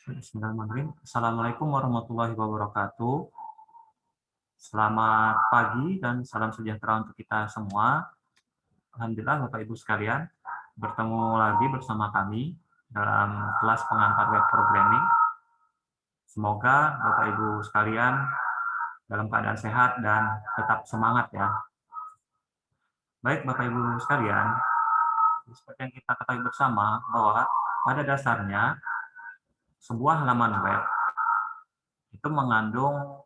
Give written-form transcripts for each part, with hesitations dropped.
Bismillahirrahmanirrahim. Assalamualaikum warahmatullahi wabarakatuh. Selamat pagi dan salam sejahtera untuk kita semua. Alhamdulillah Bapak Ibu sekalian, bertemu lagi bersama kami dalam kelas pengantar web programming. Semoga Bapak Ibu sekalian dalam keadaan sehat dan tetap semangat ya. Baik Bapak Ibu sekalian, seperti yang kita ketahui bersama bahwa pada dasarnya sebuah halaman web itu mengandung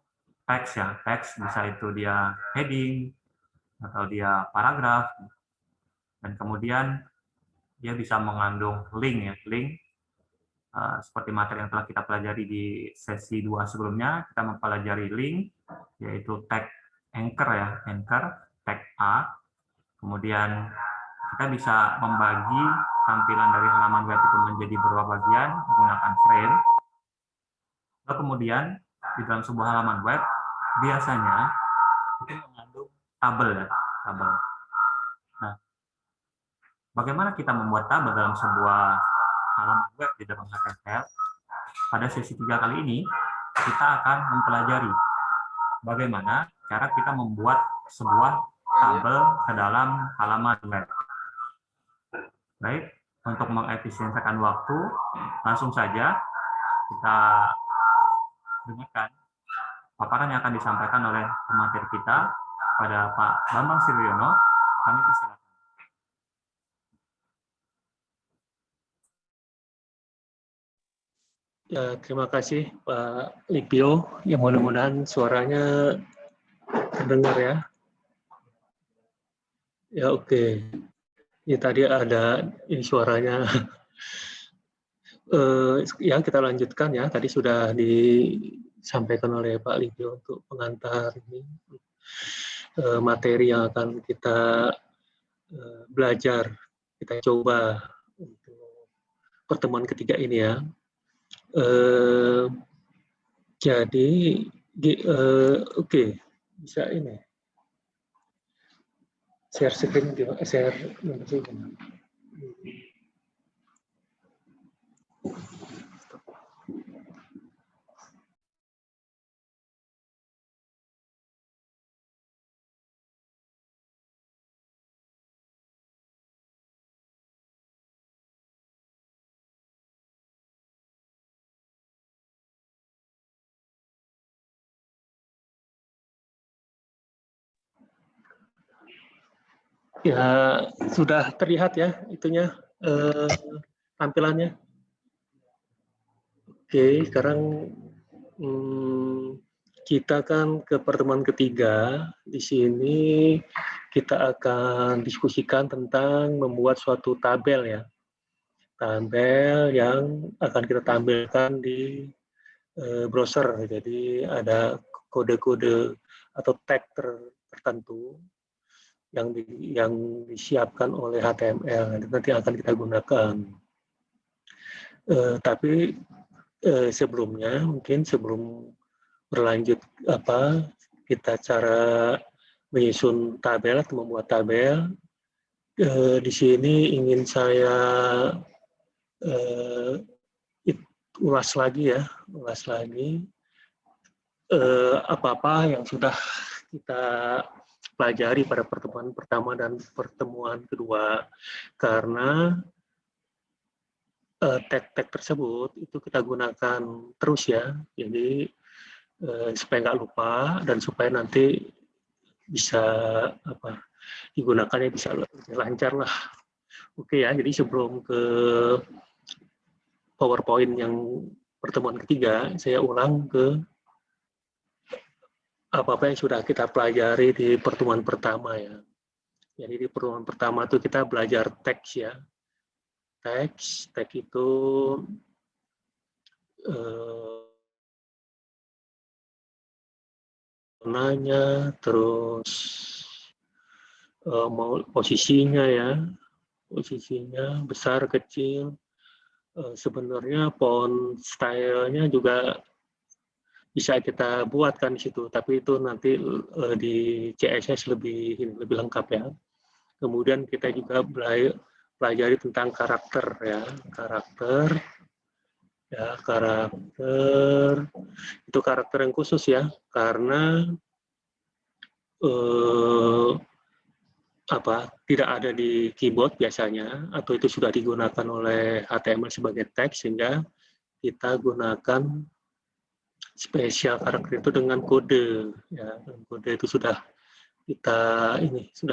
teks ya, teks bisa itu dia heading atau dia paragraf, dan kemudian dia bisa mengandung link ya, link seperti materi yang telah kita pelajari di sesi 2 sebelumnya. Kita mempelajari link yaitu tag anchor ya, anchor tag A. Kemudian kita bisa membagi tampilan dari halaman web itu menjadi beberapa bagian menggunakan frame. Lalu kemudian di dalam sebuah halaman web biasanya itu mengandung tabel ya, tabel. Nah, bagaimana kita membuat tabel dalam sebuah halaman web di dalam HTML? Pada sesi 3 kali ini kita akan mempelajari bagaimana cara kita membuat sebuah tabel ke dalam halaman web. Baik, untuk mengefisiensikan waktu, langsung saja kita dengarkan paparan yang akan disampaikan oleh pemateri kita pada Pak Bambang Siryono. Kami persilakan. Ya, terima kasih Pak Lipio. Ya, mudah-mudahan suaranya terdengar ya. Ya, oke. Ya, tadi ada ini suaranya. Ya, kita lanjutkan ya. Tadi sudah disampaikan oleh Pak Lipio untuk pengantar ini materi yang akan kita belajar. Kita coba untuk pertemuan ketiga ini ya. Jadi, oke, bisa ini. Share screen, share. Ya, sudah terlihat ya itunya tampilannya. Oke, sekarang kita kan ke pertemuan ketiga. Di sini kita akan diskusikan tentang membuat suatu tabel ya. Tabel yang akan kita tampilkan di browser. Jadi ada kode-kode atau tag tertentu yang disiapkan oleh HTML nanti akan kita gunakan. Tapi sebelumnya mungkin sebelum berlanjut kita cara menyusun tabel atau membuat tabel, di sini ingin saya ulas lagi apa-apa yang sudah kita pelajari pada pertemuan pertama dan pertemuan kedua, karena tag-tag tersebut itu kita gunakan terus ya, jadi supaya nggak lupa dan supaya nanti bisa digunakannya bisa lebih lancar lah. Oke ya, jadi sebelum ke PowerPoint yang pertemuan ketiga, saya ulang ke apa-apa yang sudah kita pelajari di pertemuan pertama ya. Jadi di pertemuan pertama itu kita belajar teks ya. Teks itu warnanya, terus posisinya ya, posisinya besar kecil. Sebenarnya font stylenya juga bisa kita buatkan di situ, tapi itu nanti di CSS lebih lengkap ya. Kemudian kita juga pelajari tentang karakter ya, karakter Ya, karakter itu karakter yang khusus ya, karena tidak ada di keyboard biasanya, atau itu sudah digunakan oleh HTML sebagai teks, sehingga kita gunakan spesial karakter itu dengan kode. Ya, kode itu sudah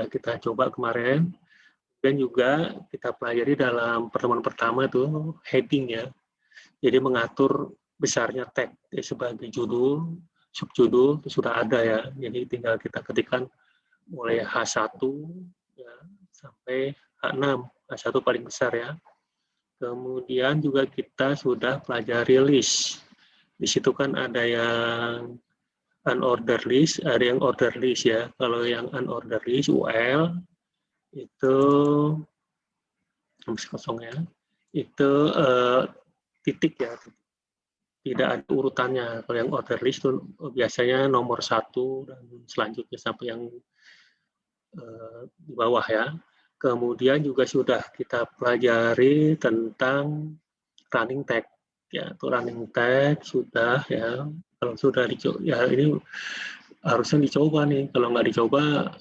kita coba kemarin, dan juga kita pelajari dalam pertemuan pertama itu heading ya. Jadi mengatur besarnya tag sebagai judul, subjudul itu sudah ada ya. Jadi tinggal kita ketikkan mulai H1 ya, sampai H6. H1 paling besar ya. Kemudian juga kita sudah pelajari list. Di situ kan ada yang unordered list, ada yang ordered list ya. Kalau yang unordered list UL itu kosong ya. Itu titik ya, tidak ada urutannya. Kalau yang order list itu biasanya nomor 1 dan selanjutnya sampai yang di bawah ya. Kemudian juga sudah kita pelajari tentang running tag ya. Itu running tag sudah ya. Kalau sudah dicoba ya, ini harusnya dicoba nih. Kalau nggak dicoba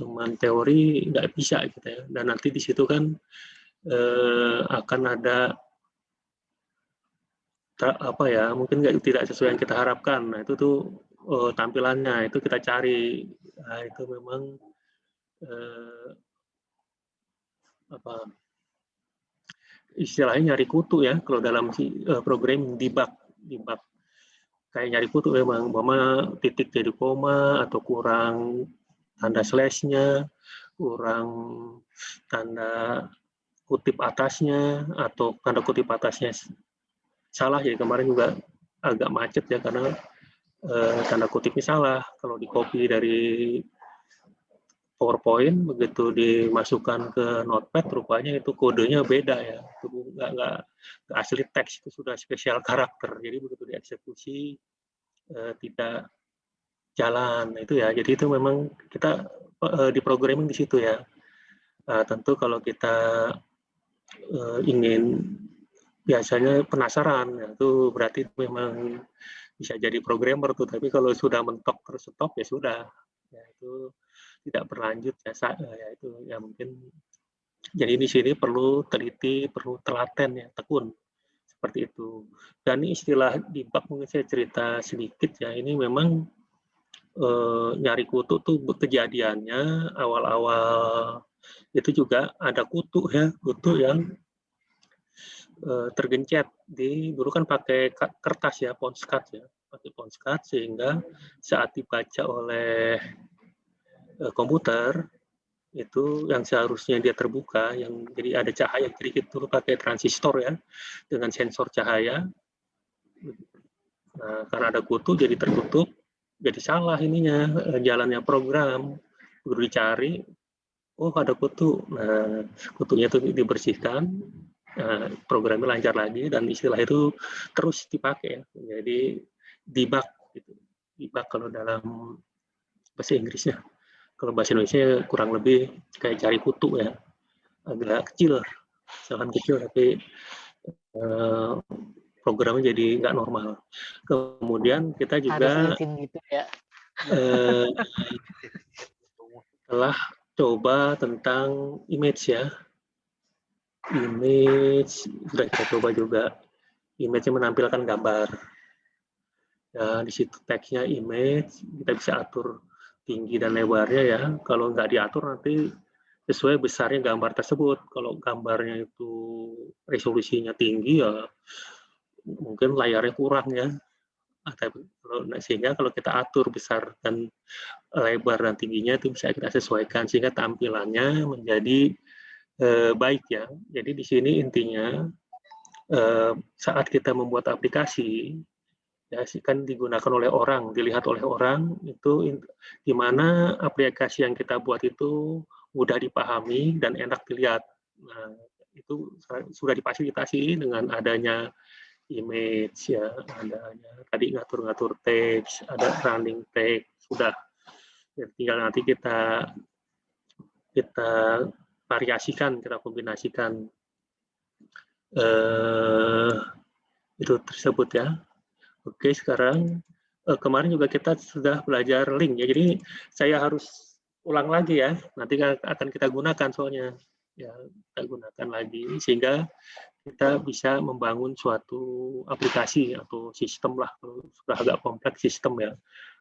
cuman teori nggak bisa gitu ya. Dan nanti di situ kan akan ada mungkin tidak sesuai yang kita harapkan. Nah, itu tuh tampilannya itu kita cari. Nah, itu memang istilahnya nyari kutu ya, kalau dalam program debug kayak nyari kutu memang, titik jadi koma atau kurang tanda slash-nya, kurang tanda kutip atasnya, atau tanda kutip atasnya salah. Jadi kemarin juga agak macet ya, karena tanda kutipnya salah. Kalau di copy dari PowerPoint, begitu dimasukkan ke Notepad, rupanya itu kodenya beda ya. Itu nggak asli teks, itu sudah spesial karakter. Jadi begitu dieksekusi tidak jalan itu ya. Jadi itu memang kita di programming di situ ya. Tentu kalau kita ingin biasanya penasaran, ya, itu berarti memang bisa jadi programmer tuh. Tapi kalau sudah mentok terus stop ya sudah, ya itu tidak berlanjut ya, ya itu ya mungkin. Jadi di sini perlu teliti, perlu telaten ya, tekun seperti itu. Dan ini istilah debug mungkin saya cerita sedikit ya. Ini memang nyari kutu tuh kejadiannya awal-awal itu juga ada kutu ya, kutu yang tergencet dulu kan pakai kertas ya, Ponskat ya, pakai Ponskat, sehingga saat dibaca oleh komputer itu yang seharusnya dia terbuka, yang jadi ada cahaya, jadi itu pakai transistor ya dengan sensor cahaya. Nah, karena ada kutu jadi tertutup, jadi salah ininya jalannya program. Udah dicari, oh ada kutu. Nah, kutunya itu dibersihkan, programnya lancar lagi, dan istilah itu terus dipakai. Jadi debug, gitu. Debug kalau dalam bahasa Inggrisnya. Kalau bahasa Indonesia kurang lebih kayak cari kutu ya, agak kecil, misalkan kecil tapi programnya jadi nggak normal. Kemudian kita juga gitu ya. telah coba tentang image ya. Image sudah kita coba juga. Image-nya menampilkan gambar. Ya, di situ teksnya image, kita bisa atur tinggi dan lebarnya ya. Kalau nggak diatur nanti sesuai besarnya gambar tersebut. Kalau gambarnya itu resolusinya tinggi ya mungkin layarnya kurang ya. Sehingga kalau kita atur besar dan lebar dan tingginya itu bisa kita sesuaikan sehingga tampilannya menjadi baik ya. Jadi di sini intinya saat kita membuat aplikasi ya kan digunakan oleh orang, dilihat oleh orang, itu di mana aplikasi yang kita buat itu mudah dipahami dan enak dilihat. Nah, itu sudah difasilitasi dengan adanya image ya, adanya tadi ngatur-ngatur teks, ada running tag, sudah. Ya, tinggal nanti kita variasikan, kita kombinasikan itu tersebut ya. Oke, sekarang kemarin juga kita sudah belajar link ya, jadi saya harus ulang lagi ya, nanti akan kita gunakan soalnya ya, kita gunakan lagi sehingga kita bisa membangun suatu aplikasi atau sistem lah, sudah agak kompleks sistem ya.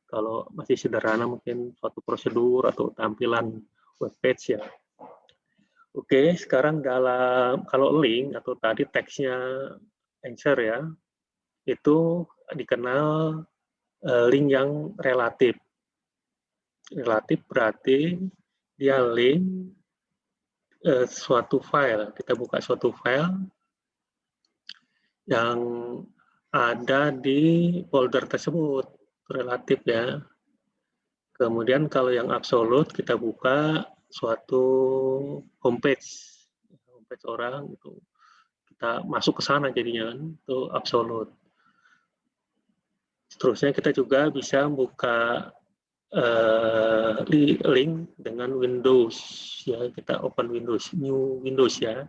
Kalau masih sederhana mungkin suatu prosedur atau tampilan web page ya. Oke, sekarang kalau link atau tadi teksnya answer ya, itu dikenal link yang relatif. Relatif berarti dia link suatu file. Kita buka suatu file yang ada di folder tersebut, relatif ya. Kemudian kalau yang absolut kita buka suatu homepage orang itu kita masuk ke sana jadinya kan, itu absolut. Seterusnya kita juga bisa buka link dengan Windows ya, kita open Windows, new Windows ya,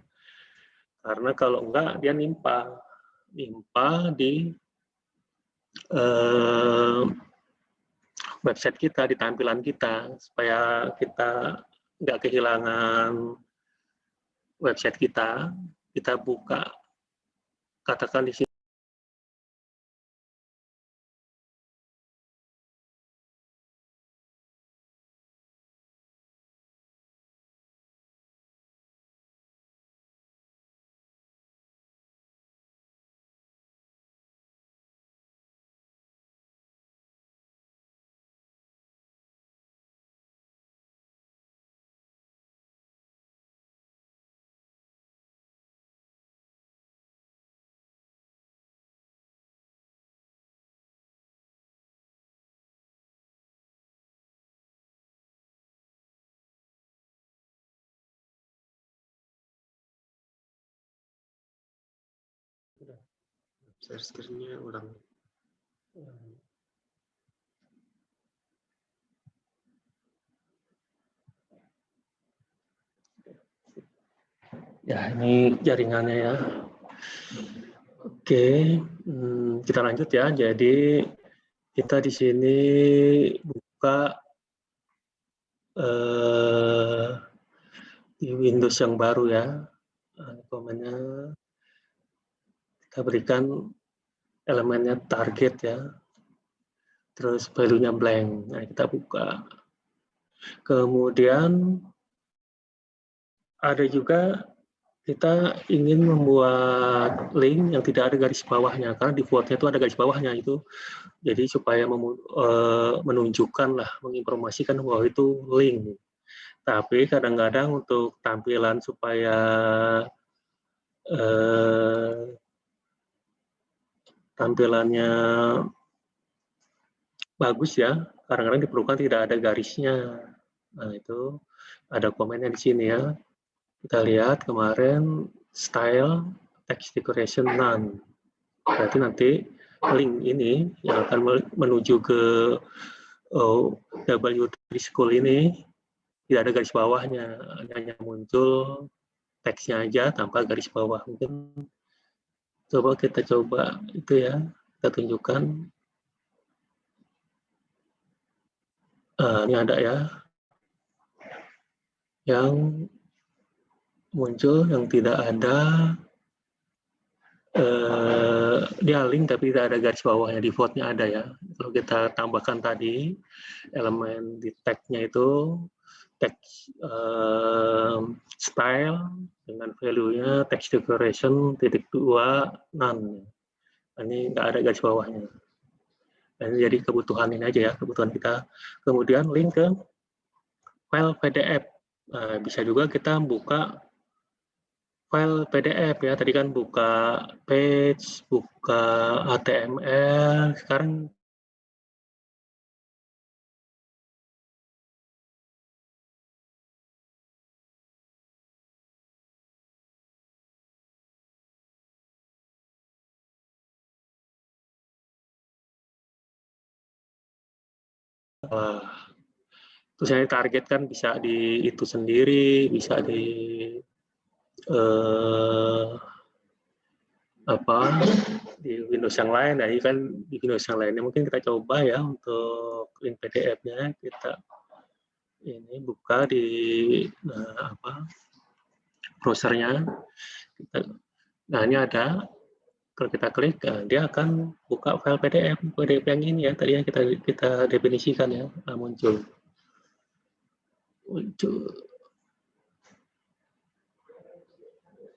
karena kalau enggak dia nimpa di website kita, di tampilan kita, supaya kita nggak kehilangan website kita buka, katakan di sini. Share-nya ulang. Ya, ini jaringannya ya. Oke, kita lanjut ya. Jadi kita di sini buka di Windows yang baru ya. Komennya kita berikan elemennya target ya. Terus value-nya blank. Nah, kita buka. Kemudian ada juga kita ingin membuat link yang tidak ada garis bawahnya, karena default-nya itu ada garis bawahnya itu. Jadi supaya menunjukkan lah, menginformasikan bahwa itu link. Tapi kadang-kadang untuk tampilan supaya tampilannya bagus ya, kadang-kadang diperlukan tidak ada garisnya. Nah, itu ada komennya di sini ya. Kita lihat kemarin style text decoration none. Berarti nanti link ini yang akan menuju ke W3 School ini tidak ada garis bawahnya, hanya muncul teksnya aja tanpa garis bawah. Mungkin kita coba itu ya, kita tunjukkan. Ini ada ya, yang muncul yang tidak ada dia link tapi tidak ada garis bawahnya, defaultnya ada ya. Kalau kita tambahkan tadi elemen di tag-nya itu text style dengan value-nya text decoration .2 none. Ini nggak ada garis bawahnya. Dan jadi kebutuhan ini aja ya, kebutuhan kita. Kemudian link ke file PDF. Nah, bisa juga kita buka file PDF ya, tadi kan buka page, buka HTML, sekarang terus saya targetkan bisa di itu sendiri, bisa di di Windows yang lain. Nah, ini kan di Windows yang lainnya mungkin kita coba ya untuk link PDF-nya kita ini buka di browsernya. Nah, ini ada. Kalau kita klik, dia akan buka file PDF yang ini ya. Tadi yang kita definisikan ya, muncul.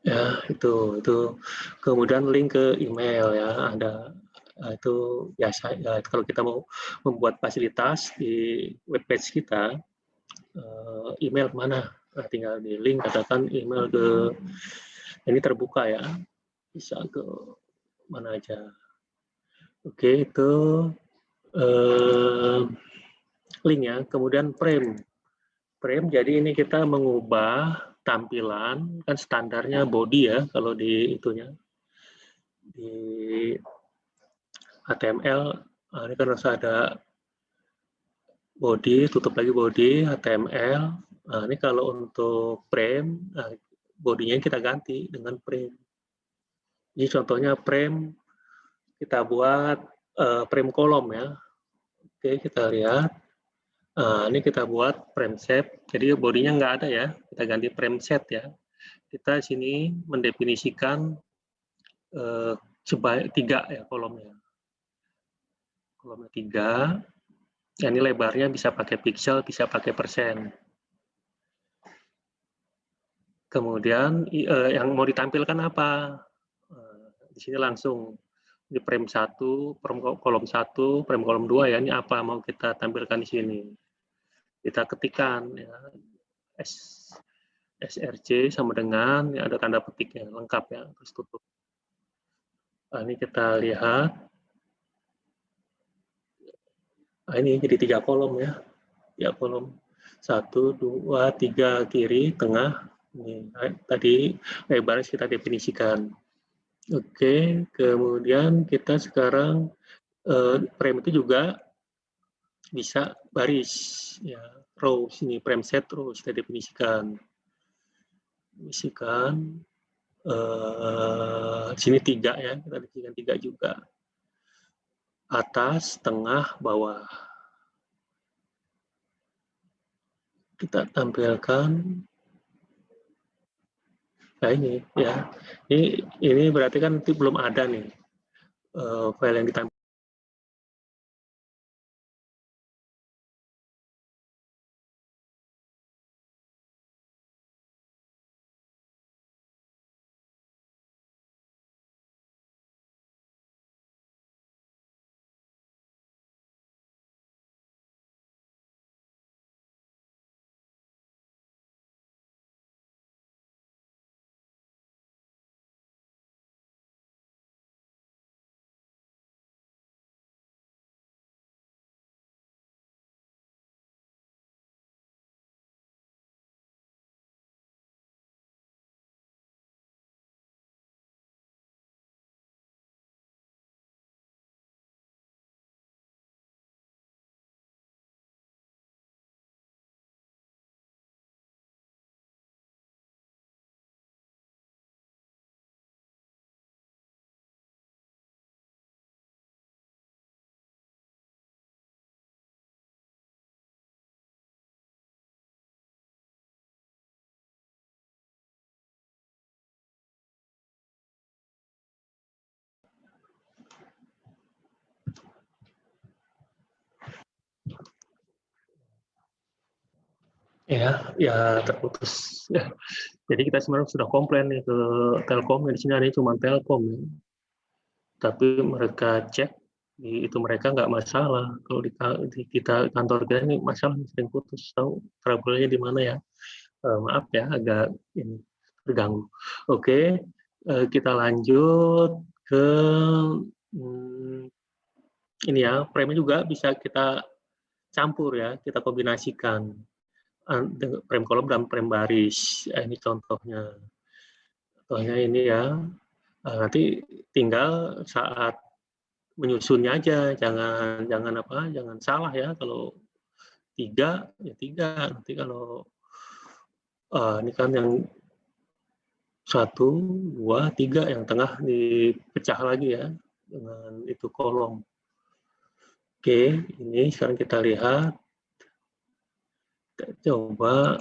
Ya, itu kemudian link ke email ya, ada itu biasa ya, kalau kita mau membuat fasilitas di webpage kita, email kemana? Nah, tinggal di link katakan email ke ini terbuka ya, bisa ke mana aja. Oke, itu link ya. Kemudian frame, jadi ini kita mengubah tampilan, kan standarnya body ya kalau di itunya, di HTML. Ini kan harus ada body, tutup lagi body, HTML. Nah, ini kalau untuk frame, bodinya kita ganti dengan frame. Ini contohnya frame, kita buat frame kolom ya. Oke, kita lihat. Ini kita buat frame set, jadi bodinya nggak ada ya, kita ganti frame set ya. Kita sini mendefinisikan sebanyak 3 ya kolomnya. Kolomnya 3, ya, ini lebarnya bisa pakai pixel, bisa pakai persen. Kemudian yang mau ditampilkan apa? Di sini langsung di frame 1, frame kolom 1, frame kolom 2 ya, ini apa mau kita tampilkan di sini. Kita ketikkan ya, src sama dengan ya, ada tanda petiknya lengkap ya, terus tutup. Nah, ini kita lihat. Nah, ini jadi 3 kolom ya. 3 kolom. 1, 2, 3 kiri, tengah. Ini tadi lebarnya kita definisikan. Oke, kemudian kita sekarang frame itu juga bisa baris ya, row sini frame set row kita definisikan. Sini 3 ya, kita definisikan 3 juga. Atas, tengah, bawah. Kita tampilkan. Nah, ini ya. Ini berarti kan belum ada nih file yang ditampilkan. Ya terputus. Ya. Jadi kita sebenarnya sudah komplain nih ke Telkom, di sini ada cuma Telkom ya. Tapi mereka cek itu mereka nggak masalah. Kalau di kita kantor kita ini masalah sering putus. Tahu trouble-nya di mana ya? Maaf ya, agak ini terganggu. Oke, kita lanjut ke ini ya, frame juga bisa kita campur ya, kita kombinasikan frame kolom dan frame baris. Ini contohnya. Contohnya ini ya. Nanti tinggal saat menyusunnya aja, jangan salah ya. Kalau 3 ya 3. Nanti kalau ini kan yang 1, 2, 3 yang tengah dipecah lagi ya. dengan itu kolom. Oke, ini sekarang kita lihat. Kita coba,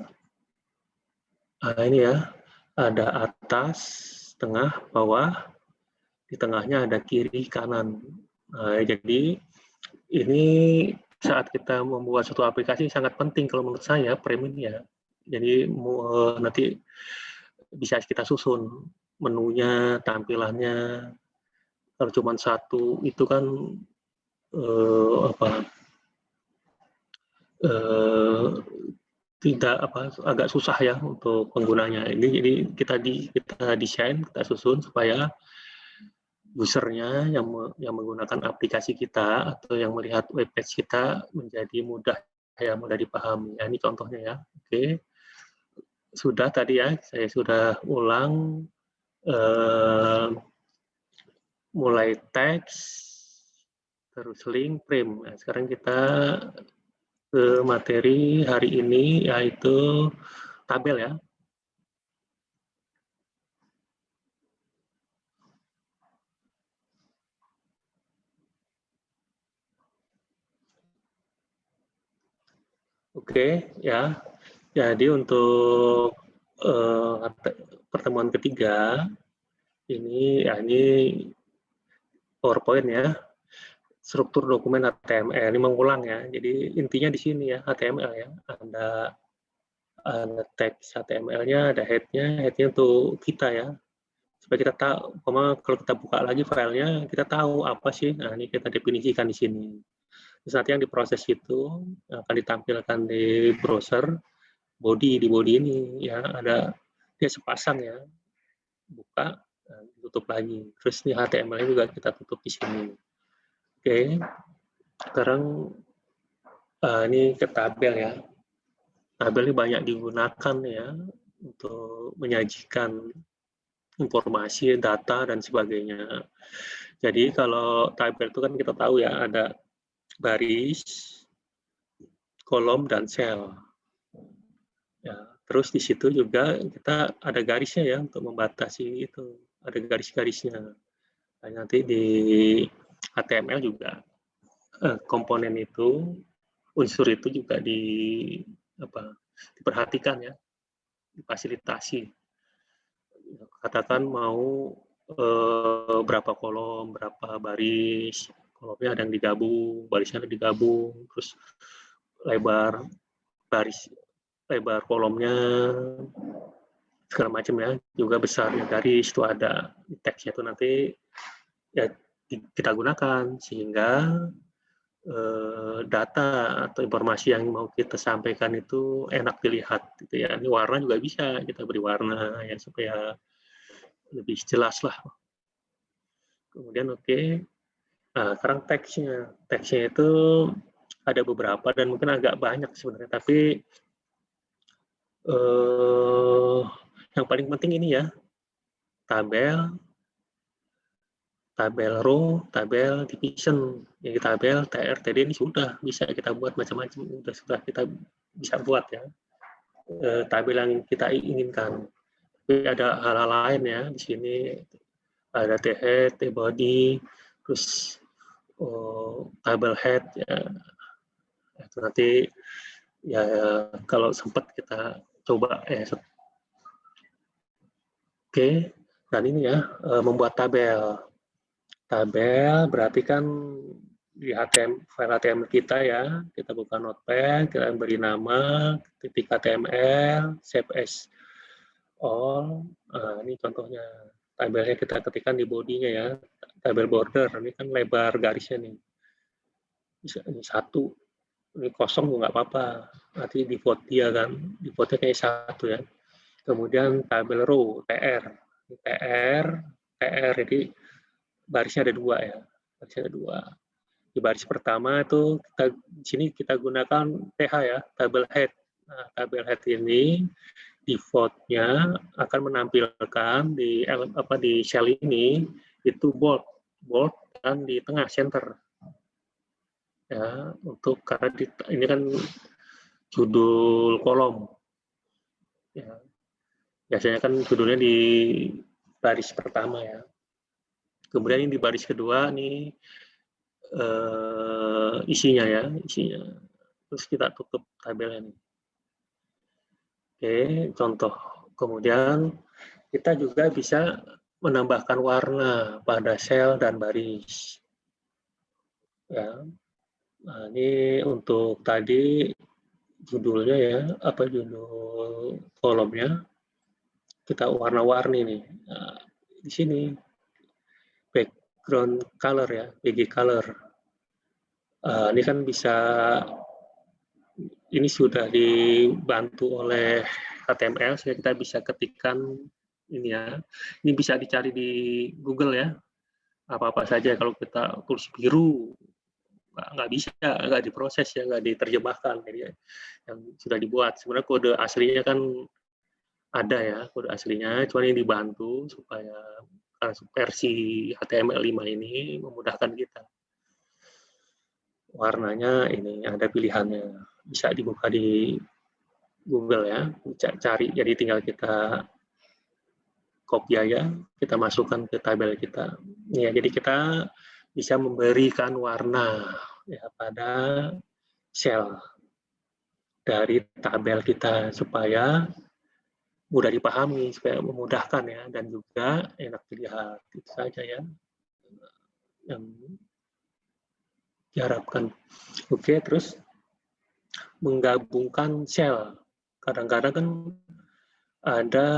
ini ya, ada atas, tengah, bawah, di tengahnya ada kiri, kanan. Nah, jadi ini saat kita membuat suatu aplikasi sangat penting kalau menurut saya frame ini ya. Jadi nanti bisa kita susun menunya, tampilannya. Kalau cuma satu itu kan tidak agak susah ya untuk penggunanya. Ini jadi kita desain, kita susun supaya usernya yang menggunakan aplikasi kita atau yang melihat webpage kita menjadi mudah dipahami. Nah, ini contohnya ya. Oke, sudah tadi ya, saya sudah ulang mulai teks, terus link, frame. Nah, sekarang kita ke materi hari ini, yaitu tabel ya. Oke, ya. Jadi untuk pertemuan ketiga, ini PowerPoint ya, struktur dokumen HTML. Ini mengulang ya. Jadi intinya di sini ya, HTML ya. Ada teks HTML-nya, ada head-nya untuk kita ya. Supaya kita tahu, kalau kita buka lagi filenya, kita tahu apa sih. Nah, ini kita definisikan di sini. Terus nanti yang diproses itu akan ditampilkan di browser, di body ini ya ada dia sepasang ya, buka, tutup lagi. Terus ini HTML-nya juga kita tutup di sini. Oke, sekarang ini ke tabel ya. Tabel ini banyak digunakan ya untuk menyajikan informasi, data, dan sebagainya. Jadi kalau tabel itu kan kita tahu ya, ada baris, kolom, dan sel. Ya, terus di situ juga kita ada garisnya ya untuk membatasi itu, ada garis-garisnya. Nah, nanti di HTML juga komponen itu, unsur itu juga diperhatikan ya, difasilitasi. Katakan mau berapa kolom, berapa baris, kolomnya ada yang digabung, barisnya ada digabung, terus lebar kolomnya segala macam ya, juga besarnya garis itu ada, teksnya itu nanti ya kita gunakan sehingga data atau informasi yang mau kita sampaikan itu enak dilihat gitu ya. Ini warna juga bisa kita beri warna ya supaya lebih jelas lah. Kemudian nah sekarang teksnya itu ada beberapa dan mungkin agak banyak sebenarnya, tapi yang paling penting ini ya, tabel row, tabel division. Yang tabel TR, TD ini sudah bisa kita buat macam-macam, sudah kita bisa buat ya. Tabel yang kita inginkan. Tapi ada hal-hal lain ya di sini, ada T-head, T-body, terus tabel head ya. Itu nanti ya kalau sempat kita coba ya. Oke, dan ini ya membuat tabel. Tabel berarti kan di file HTML kita ya, kita buka notepad, kita beri nama, titik HTML, save as all. Nah, ini contohnya. Tabelnya kita ketikkan di bodinya ya, tabel border. Ini kan lebar garisnya nih. Ini 1, ini kosong juga nggak apa-apa. Nanti di vote dia kan, di vote kayak 1 ya. Kemudian tabel row, TR, jadi barisnya ada 2 ya, barisnya ada 2. Di baris pertama itu di sini kita gunakan TH ya, tabel head. Nah, tabel head ini default-nya akan menampilkan di cell ini itu bold dan di tengah center. Ya, karena ini kan judul kolom. Ya. Biasanya kan judulnya di baris pertama ya. Kemudian ini di baris kedua nih isinya ya, isinya. Terus kita tutup tabelnya nih. Oke, contoh. Kemudian kita juga bisa menambahkan warna pada sel dan baris. Ya. Nah, ini untuk tadi judulnya ya, apa judul kolomnya, kita warna-warni nih. Nah, di sini background color ya, BG color. Ini kan bisa, ini sudah dibantu oleh HTML, sehingga kita bisa ketikkan ini ya. Ini bisa dicari di Google ya, apa-apa saja. Kalau kita tulis biru, nggak bisa, nggak diproses ya, nggak diterjemahkan. Jadi yang sudah dibuat. Sebenarnya kode aslinya kan ada ya, kode aslinya, cuma ini dibantu supaya versi HTML5 ini memudahkan kita. Warnanya ini ada pilihannya, bisa dibuka di Google ya, bisa cari. Jadi tinggal kita copy aja, kita masukkan ke tabel kita. Ya, jadi kita bisa memberikan warna ya pada sel dari tabel kita supaya mudah dipahami, supaya memudahkan ya, dan juga enak dilihat. Itu saja ya yang diharapkan. Oke, terus menggabungkan sel. Kadang-kadang kan ada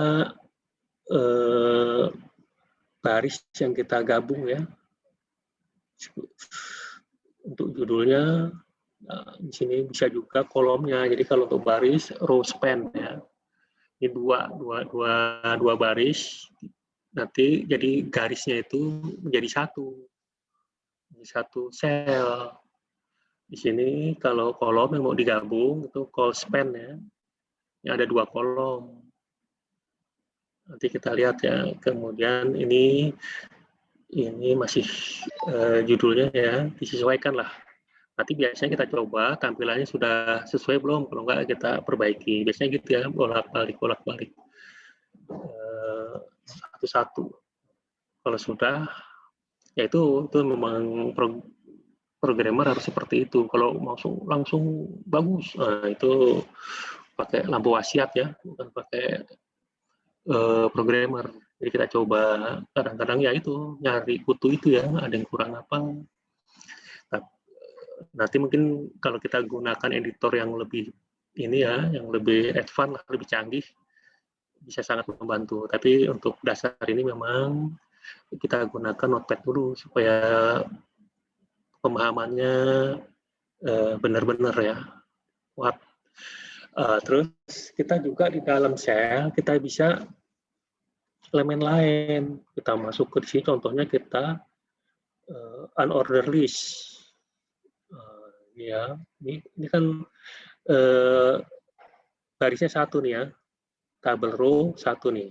baris yang kita gabung ya. Untuk judulnya, di sini bisa juga kolomnya. Jadi kalau untuk baris, row span ya. Ini dua baris, nanti jadi garisnya itu menjadi satu sel. Di sini kalau kolom yang mau digabung itu call span ya. Ini ada 2 kolom. Nanti kita lihat ya. Kemudian ini masih judulnya ya, disesuaikan lah. Nanti biasanya kita coba tampilannya sudah sesuai belum, kalau enggak kita perbaiki. Biasanya gitu ya, bolak-balik satu-satu. Kalau sudah, ya itu memang programmer harus seperti itu. Kalau langsung bagus, nah itu pakai lampu wasiat ya, bukan pakai programmer. Jadi kita coba, kadang-kadang ya itu nyari kutu itu ya, ada yang kurang apa. Nanti mungkin kalau kita gunakan editor yang lebih ini ya, yang lebih advance, lebih canggih, bisa sangat membantu. Tapi untuk dasar ini memang kita gunakan Notepad dulu supaya pemahamannya benar-benar ya kuat. Terus kita juga di dalam sel kita bisa elemen lain. Kita masuk ke sini, contohnya kita unordered list. Ya, ini kan barisnya satu nih ya, tabel row satu nih.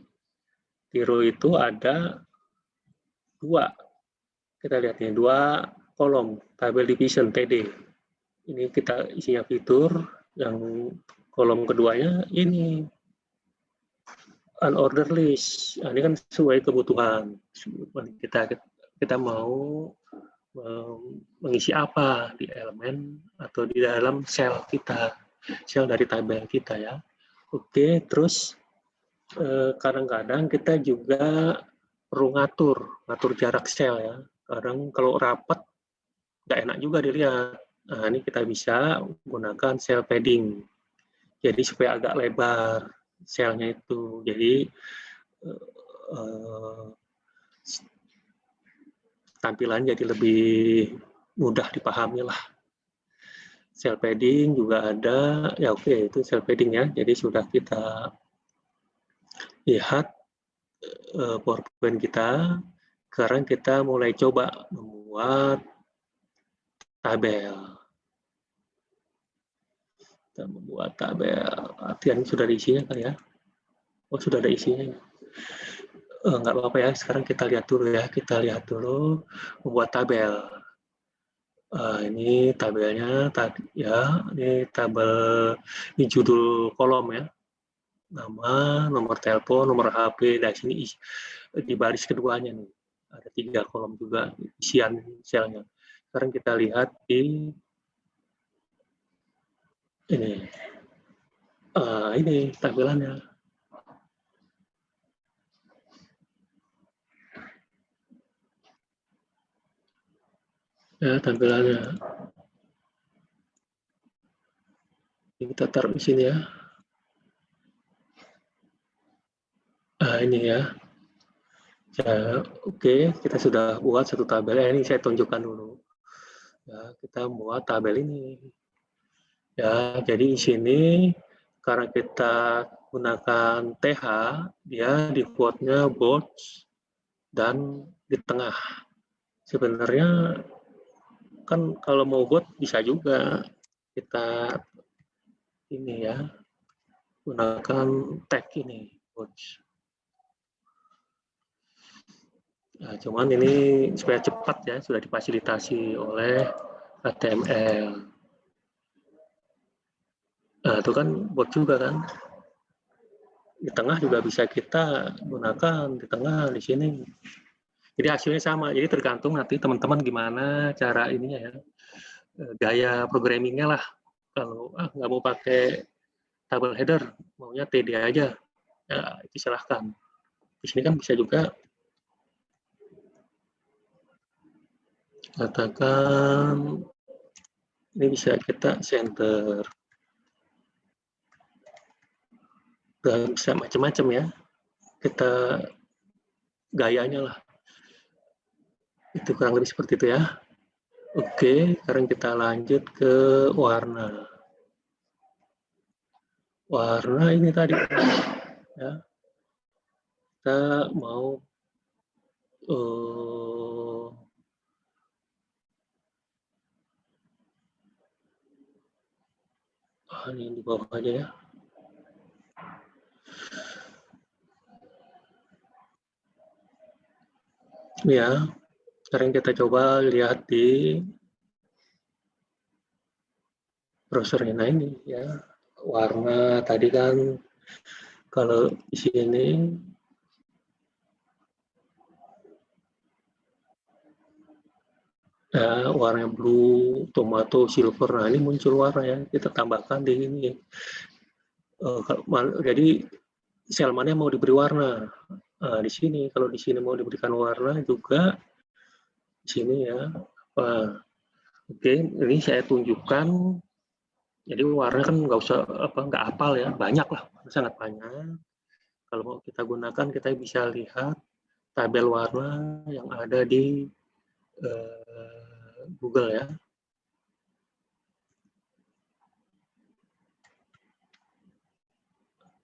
Di row itu ada 2. Kita lihat nih, 2 kolom, tabel division TD. Ini kita isinya fitur, yang kolom keduanya ini unordered list. Nah, ini kan sesuai kebutuhan. Kita mau mengisi apa di elemen atau di dalam sel kita, sel dari tabel kita ya. Oke, terus kadang-kadang kita juga perlu ngatur jarak sel ya. Kadang kalau rapat nggak enak juga dilihat. Nah, ini kita bisa gunakan cell padding. Jadi supaya agak lebar selnya itu. Jadi tampilan jadi lebih mudah dipahami lah. Cell padding juga ada, ya oke, itu cell padding ya. Jadi sudah kita lihat PowerPoint kita. Sekarang kita mulai coba membuat tabel. Kita membuat tabel. Artian sudah ada isinya kan ya? Oh, sudah ada isinya. Nggak apa-apa ya, sekarang kita lihat dulu ya. Kita lihat dulu membuat tabel. Ini tabelnya tadi ya, ini tabel, ini judul kolom ya. Nama, nomor telepon, nomor HP, dan sini di baris keduanya nih. ada 3 kolom juga isian selnya. Sekarang kita lihat di ini tampilannya. Ya, tampilannya. Kita taruh di sini ya. Ini ya. Oke, kita sudah buat satu tabel. Ini saya tunjukkan dulu. Ya, kita buat tabel ini. Ya, jadi di sini karena kita gunakan TH, dia default-nya bold dan di tengah. Sebenarnya kan kalau mau bold bisa juga kita ini ya, gunakan tag ini bold. Nah, cuman ini supaya cepat ya, sudah difasilitasi oleh HTML. Nah, itu kan bot juga kan. Di tengah juga bisa kita gunakan, di tengah, di sini. Jadi hasilnya sama, jadi tergantung nanti teman-teman gimana cara ininya ya, gaya programmingnya lah. Kalau nggak mau pakai tabel header, maunya TD aja, ya itu silahkan. Di sini kan bisa juga katakan ini bisa kita center. Dan bisa macam-macam ya, kita gayanya lah. Itu kurang lebih seperti itu ya. Oke, sekarang kita lanjut ke warna. Warna ini tadi ya. Kita mau ini di bawah aja ya. Ya, sekarang kita coba lihat di browser ini ya. Warna tadi kan kalau di sini ya, warna blue, tomato, silver. Nah, ini muncul warna ya. Kita tambahkan di ini. Jadi sel mana yang mau diberi warna? Nah, di sini kalau di sini mau diberikan warna juga di sini ya. Oke, ini saya tunjukkan. Jadi warna kan nggak usah nggak hafal ya, banyak lah, sangat banyak. Kalau mau kita gunakan, kita bisa lihat tabel warna yang ada di Google ya.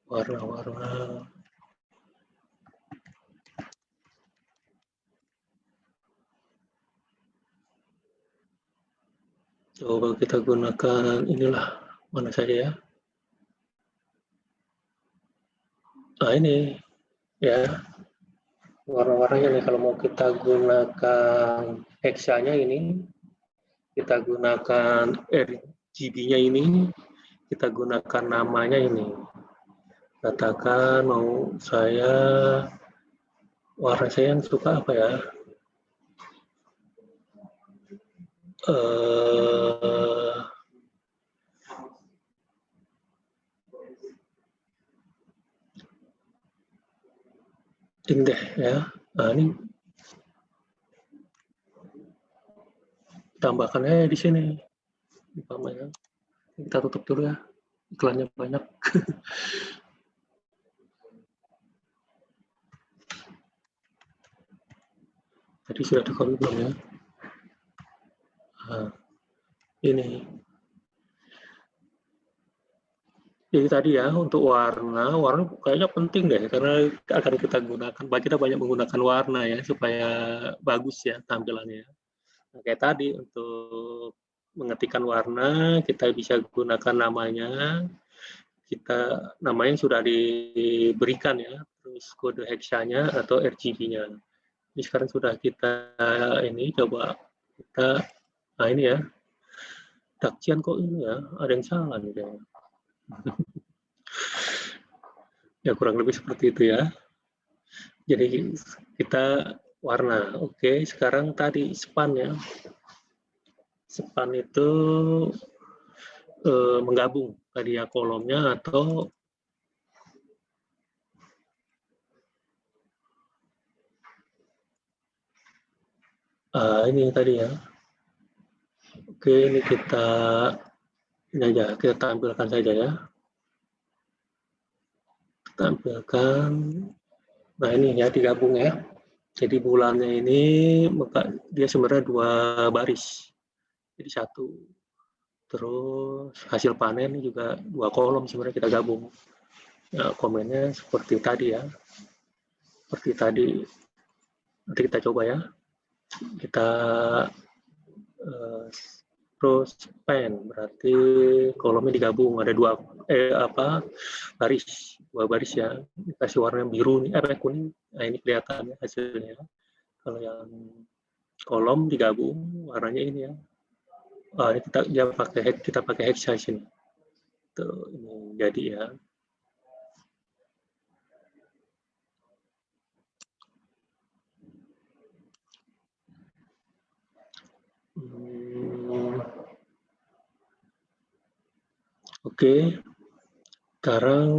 Warna-warna. Coba kita gunakan inilah, mana saja ya. Nah ini ya, warna-warnanya nih. Kalau mau kita gunakan hexanya ini, kita gunakan RGB-nya ini, kita gunakan namanya ini. Katakan mau saya, warna saya yang suka apa ya? Ini deh ya. Nah ini tambahkan di sini. Kita tutup dulu ya. Iklannya banyak. Tadi sudah di-copy belum ya? Nah, ini. Jadi tadi ya untuk warna kayaknya penting deh karena akan kita gunakan. Kita banyak menggunakan warna ya supaya bagus ya tampilannya. Nah, kayak tadi untuk mengetikkan warna kita bisa gunakan namanya. Namanya sudah diberikan ya, terus kode hexanya atau RGB-nya. Ini sekarang sudah kita ini coba kita, nah ini ya, Dacian kok ini ya, ada yang salah nih ya. Ya kurang lebih seperti itu ya. Jadi kita warna. Oke, sekarang tadi span ya. Span itu menggabung tadi ya kolomnya atau ini tadi ya. Oke, ini ini aja kita tampilkan saja ya. Tampilkan. Nah ini ya digabung ya. Jadi bulannya ini dia sebenarnya 2 baris. Jadi 1. Terus hasil panen juga 2 kolom sebenarnya kita gabung. Nah, komennya seperti tadi ya. Seperti tadi. Nanti kita coba ya. Kita terus pen berarti kolomnya digabung ada 2 baris 2 baris ya. Dikasih warna biru nih, kuning. Nah ini kelihatan hasilnya. Kalau yang kolom digabung warnanya ini ya. Ini kita pakai hexa sini. Tuh, ini jadi ya. Oke. Sekarang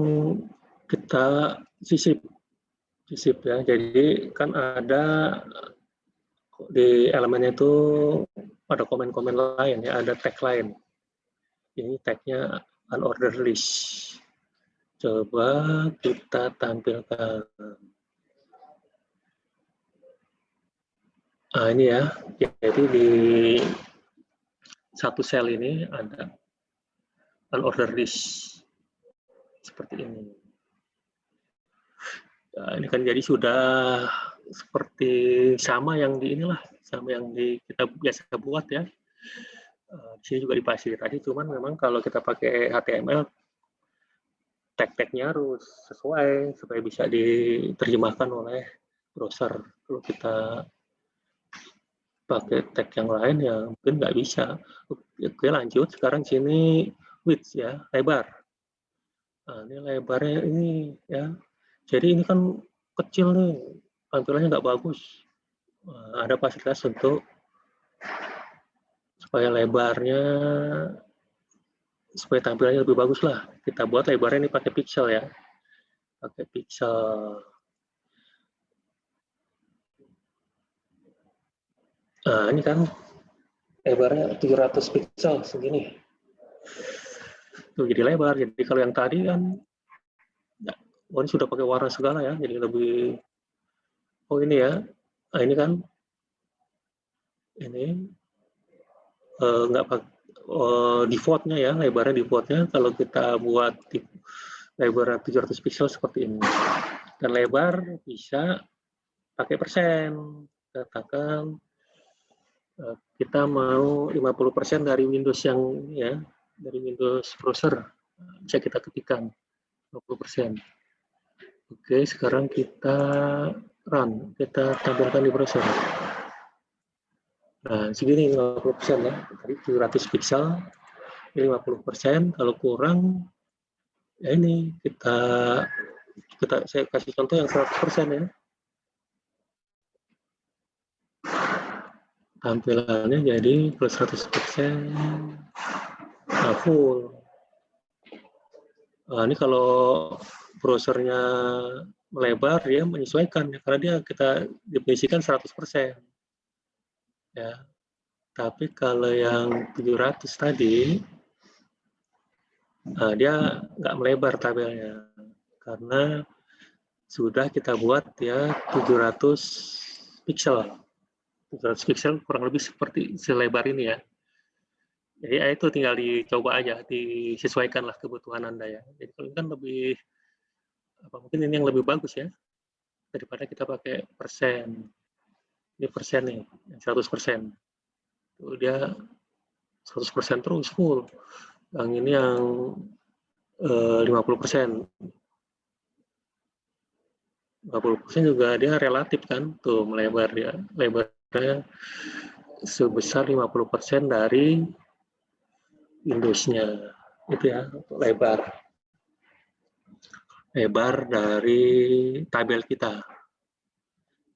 kita sisip ya. Jadi kan ada di elemennya itu ada komen-komen lain ya, ada tag lain. Ini tagnya unordered list. Coba kita tampilkan. Nah ini ya, jadi di satu sel ini ada unordered list seperti ini. Nah, ini kan jadi sudah seperti sama yang kita biasa buat ya. Di sini juga dipasir tadi, cuman memang kalau kita pakai HTML tag-tagnya harus sesuai supaya bisa diterjemahkan oleh browser. Kalau kita pakai tag yang lain ya mungkin nggak bisa. Oke, lanjut. Sekarang sini width ya, lebar. Nah, ini lebarnya ini ya. Jadi ini kan kecil nih, tampilannya nggak bagus. Nah, ada fasilitas untuk supaya tampilannya lebih bagus lah. Kita buat lebarnya ini pakai pixel ya. Pakai pixel. Nah, ini kan lebarnya 700 pixel segini. Tuh jadi lebar. Jadi kalau yang tadi kan ini sudah pakai warna segala ya. Jadi lebih ini ya. Nah, ini kan ini nggak pakai defaultnya ya, lebarnya defaultnya kalau kita buat lebar 700 pixel seperti ini. Dan lebar bisa pakai persen. Katakan kita mau 50% dari Windows dari Windows browser bisa kita ketikkan 50%. Oke, sekarang kita run, kita tampilkan di browser. Nah, segini 50% ya, tadi 700 pixel, ini 50%, kalau kurang, ya ini saya kasih contoh yang 100% ya. Tampilannya jadi plus 100%, nah full. Nah, ini kalau browsernya melebar, dia menyesuaikan, ya, karena kita definisikan 100%. Ya. Tapi kalau yang 700 tadi, nah dia nggak melebar tabelnya, karena sudah kita buat ya 700 pixel. 700 pixel kurang lebih seperti selebar ini ya. Jadi itu tinggal dicoba aja, disesuaikanlah kebutuhan Anda ya. Jadi kalau ini kan lebih, mungkin ini yang lebih bagus ya, daripada kita pakai persen. Ini persen nih, 100%. Itu dia 100% terus full. Yang ini yang 50%. 50% juga dia relatif kan, tuh melebar dia. Lebarnya sebesar 50% dari Windows-nya. Itu ya, lebar dari tabel kita.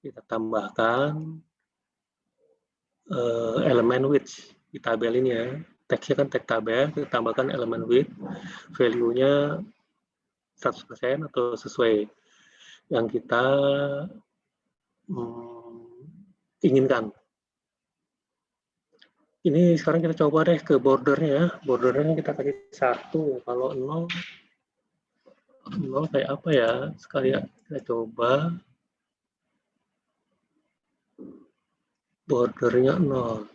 kita tambahkan elemen width di tabel ini ya. Teksnya kan tag tabel, kita tambahkan elemen width, value-nya 100% atau sesuai yang kita inginkan. Ini sekarang kita coba deh ke bordernya ya. Bordernya kita kasih 1. Kalau 0 kayak apa ya? Sekali ya, kita coba. Bordernya 0.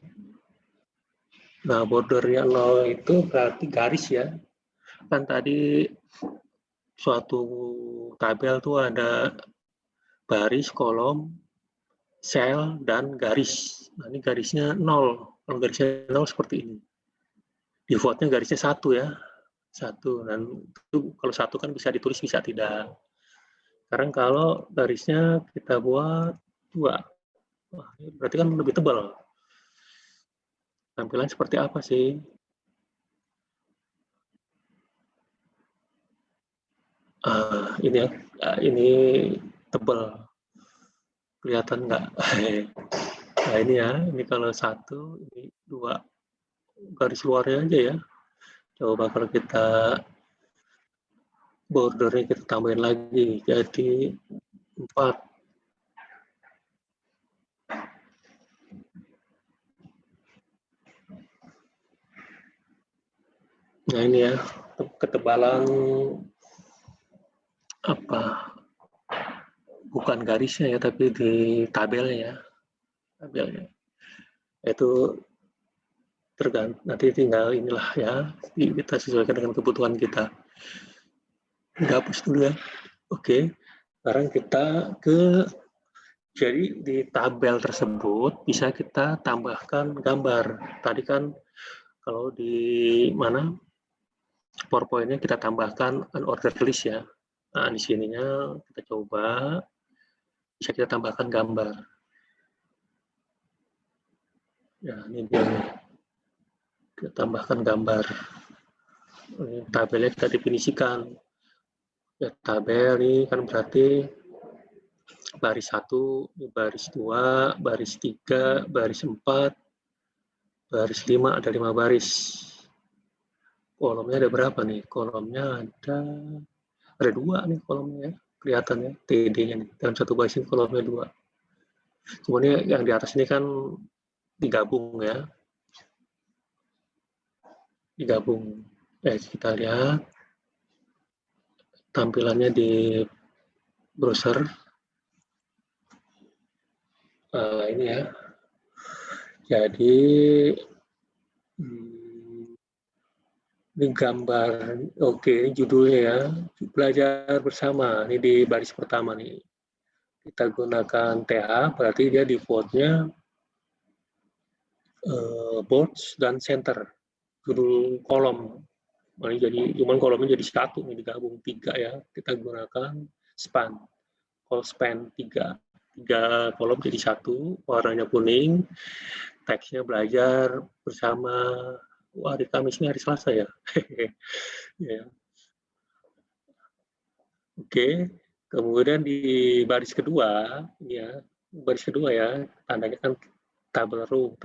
Nah, bordernya 0 itu berarti garis ya. Kan tadi suatu tabel tuh ada baris, kolom, sel, dan garis. Nah, ini garisnya 0. Kalau garisnya 0 seperti ini. Defaultnya garisnya 1 ya. 1. Dan itu kalau 1 kan bisa ditulis, bisa tidak. Sekarang kalau garisnya kita buat 2. Wah, ini berarti kan lebih tebal. Tampilan seperti apa sih? Ini ya, ini tebal. Kelihatan nggak? Nah ini ya, ini kalau 1, ini 2. Garis luarnya aja ya. Coba kalau kita bordernya kita tambahin lagi, jadi 4. Nah ini ya, ketebalan apa? Bukan garisnya ya, tapi di tabelnya ya. Tabelnya. Itu tergantung, nanti tinggal inilah ya, kita sesuaikan dengan kebutuhan kita. Hapus dulu ya. Oke, sekarang kita jadi di tabel tersebut bisa kita tambahkan gambar. Tadi kan kalau di mana PowerPoint-nya kita tambahkan unordered list ya. Nah, di sininya kita coba bisa kita tambahkan gambar. Ya, ini dia nih. Kita tambahkan gambar. Ini tabelnya kita definisikan. Ya, tabel ini kan berarti baris 1, baris 2, baris 3, baris 4, baris 5, ada 5 baris. Kolomnya ada berapa nih? Kolomnya ada 2 nih kolomnya, kelihatannya TD-nya nih. Dalam satu baris ini kolomnya 2. Kemudian yang di atas ini kan digabung ya. Digabung. Kita lihat tampilannya di browser. Ini ya. Jadi ini gambar, oke, ini judulnya ya, belajar bersama. Ini di baris pertama nih. Kita gunakan TH, berarti dia default-nya boards dan center. Judul kolom. Nah, jadi cuman kolomnya jadi 1 nih, digabung 3 ya. Kita gunakan span. Call span 3. 3 kolom jadi 1, warnanya kuning. Teksnya belajar bersama. Wah, hari Kamis ini hari Selasa ya. Ya. Oke. Kemudian di baris kedua, ya, baris kedua ya, tandanya kan tabel row,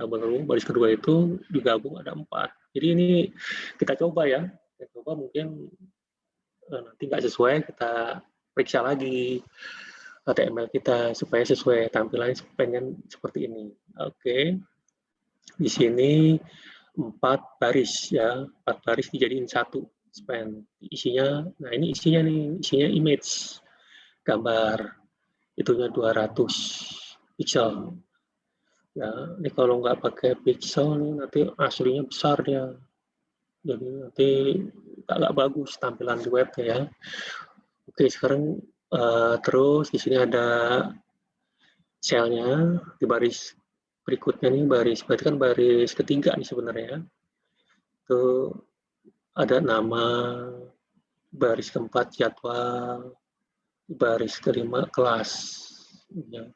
baris kedua itu digabung ada 4. Jadi ini kita coba ya, kita coba mungkin nanti nggak sesuai, kita periksa lagi HTML kita supaya sesuai tampilannya, pengen seperti ini. Oke. Di sini 4 baris ya, 4 baris dijadiin 1 span. Isinya, nah ini isinya nih, isinya image, gambar. Itunya 200 pixel. Ya, ini kalau nggak pakai pixel nih, nanti aslinya besar ya. Jadi nanti nggak bagus tampilan di webnya ya. Oke, sekarang terus di sini ada selnya di baris berikutnya nih, berarti kan baris ketiga nih sebenarnya. Itu ada nama, baris keempat jadwal, baris kelima kelas. Ya.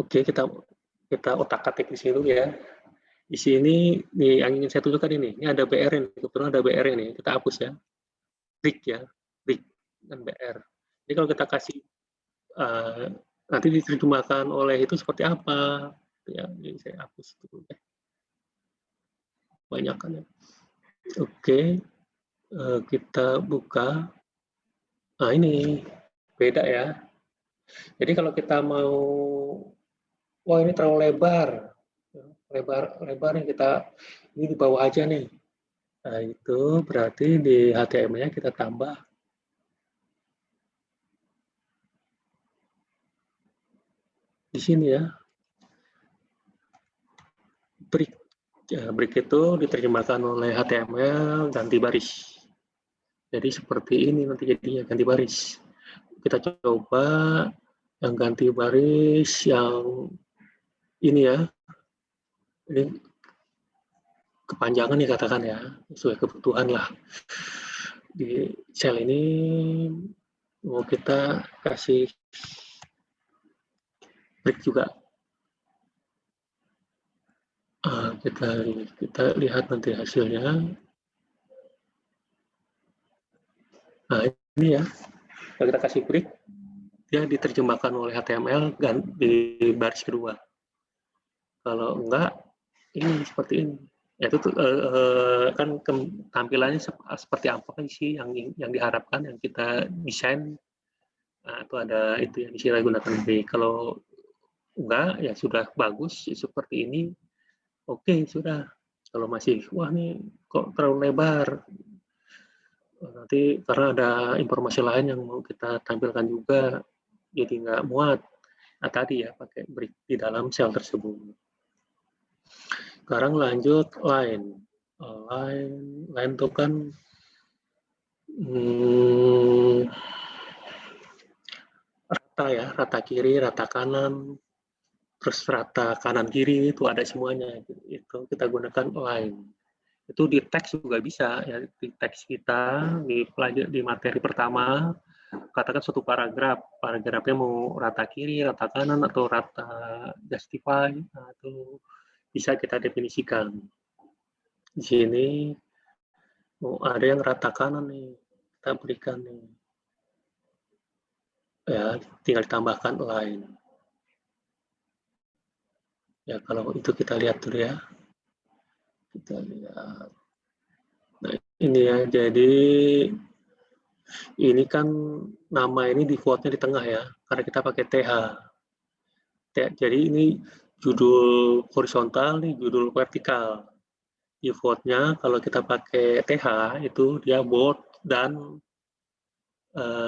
Oke, kita otak-atik di sini dulu ya. Di sini nih yang ingin saya tunjukkan ini ada BR ini, kebetulan ada BR ini, kita hapus ya. Break ya, break dan BR. Jadi kalau kita kasih nanti diterjemahkan oleh itu seperti apa. Ya, jadi saya hapus dulu deh. Banyak kan ya. Oke, kita buka. Nah ini beda ya. Jadi kalau kita mau, wah ini terlalu lebar, lebar nih kita, ini di bawah aja nih. Nah itu berarti di HTML-nya kita tambah. Di sini ya, break. Ya, break itu diterjemahkan oleh HTML ganti baris. Jadi seperti ini nanti jadinya ganti baris. Kita coba yang ganti baris yang ini ya. Ini kepanjangan nih katakan ya, sesuai kebutuhan lah. Di sel ini mau kita kasih break juga. Kita lihat nanti hasilnya. Nah ini ya, kalau kita kasih break, dia diterjemahkan oleh HTML di baris kedua. Kalau enggak, ini seperti ini. Ya, itu kan tampilannya seperti apa kan sih yang diharapkan, yang kita desain. Nah, itu ada itu yang bisa gunakan break. Kalau enggak, ya sudah bagus seperti ini. Oke, sudah. Kalau masih, wah nih kok terlalu lebar, nanti karena ada informasi lain yang mau kita tampilkan juga, jadi nggak muat. Nah tadi ya, pakai break di dalam sel tersebut. Sekarang lanjut line. Line itu kan rata ya, rata kiri, rata kanan, terus rata kanan kiri itu ada semuanya. Itu kita gunakan line. Itu di teks juga bisa ya, di teks kita di materi pertama, katakan suatu paragrafnya mau rata kiri, rata kanan, atau rata justify, nah, itu bisa kita definisikan. Di sini mau ada yang rata kanan nih, kita berikan nih, ya tinggal ditambahkan line. Ya kalau itu kita lihat dulu ya, kita lihat. Nah ini ya, jadi ini kan nama ini di quote-nya di tengah ya, karena kita pakai TH. Jadi ini judul horizontal, nih judul vertikal. Default-nya kalau kita pakai TH itu dia bold dan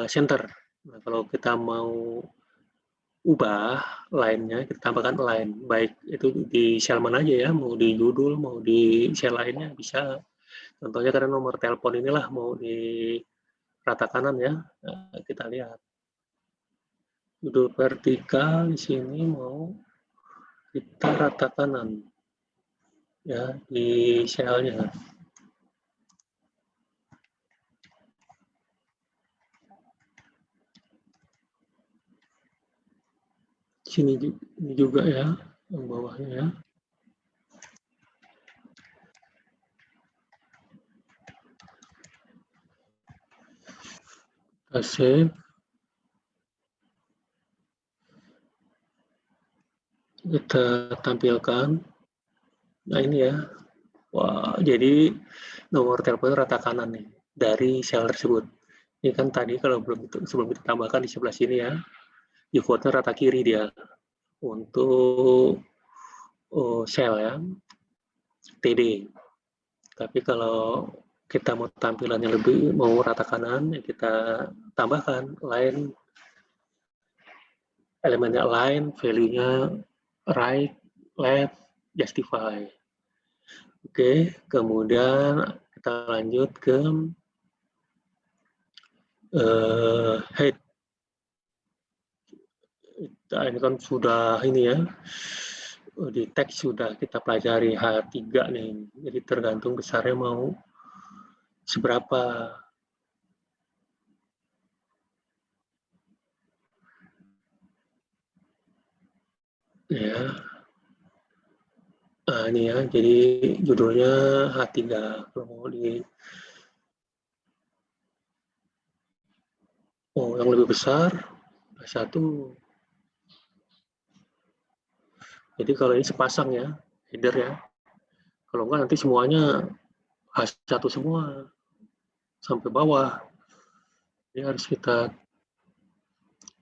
center. Nah, kalau kita mau ubah line-nya, kita tambahkan line. Baik itu di sel mana aja ya, mau di judul, mau di sel lainnya bisa. Contohnya karena nomor telepon inilah mau di rata kanan ya. Nah, kita lihat. Judul vertikal di sini mau kita rata kanan. Ya, di selnya. Sini juga ya, yang bawahnya ya. Kita save. Kita tampilkan. Nah ini ya. Wah, jadi nomor telepon rata kanan nih dari sel tersebut. Ini kan tadi kalau sebelum kita tambahkan di sebelah sini ya, default-nya rata kiri dia untuk sel ya, TD. Tapi kalau kita mau tampilannya lebih mau rata kanan, ya kita tambahkan line, elemennya line, value-nya right, left, justify. Oke, kemudian kita lanjut ke head. Nah, ini kan sudah ini ya, di teks sudah kita pelajari H3 nih, jadi tergantung besarnya mau seberapa. Ya, nah ini ya, jadi judulnya H3, kalau mau di yang lebih besar, H1. Jadi kalau ini sepasang ya, header ya. Kalau enggak nanti semuanya H1 semua sampai bawah. Ini harus kita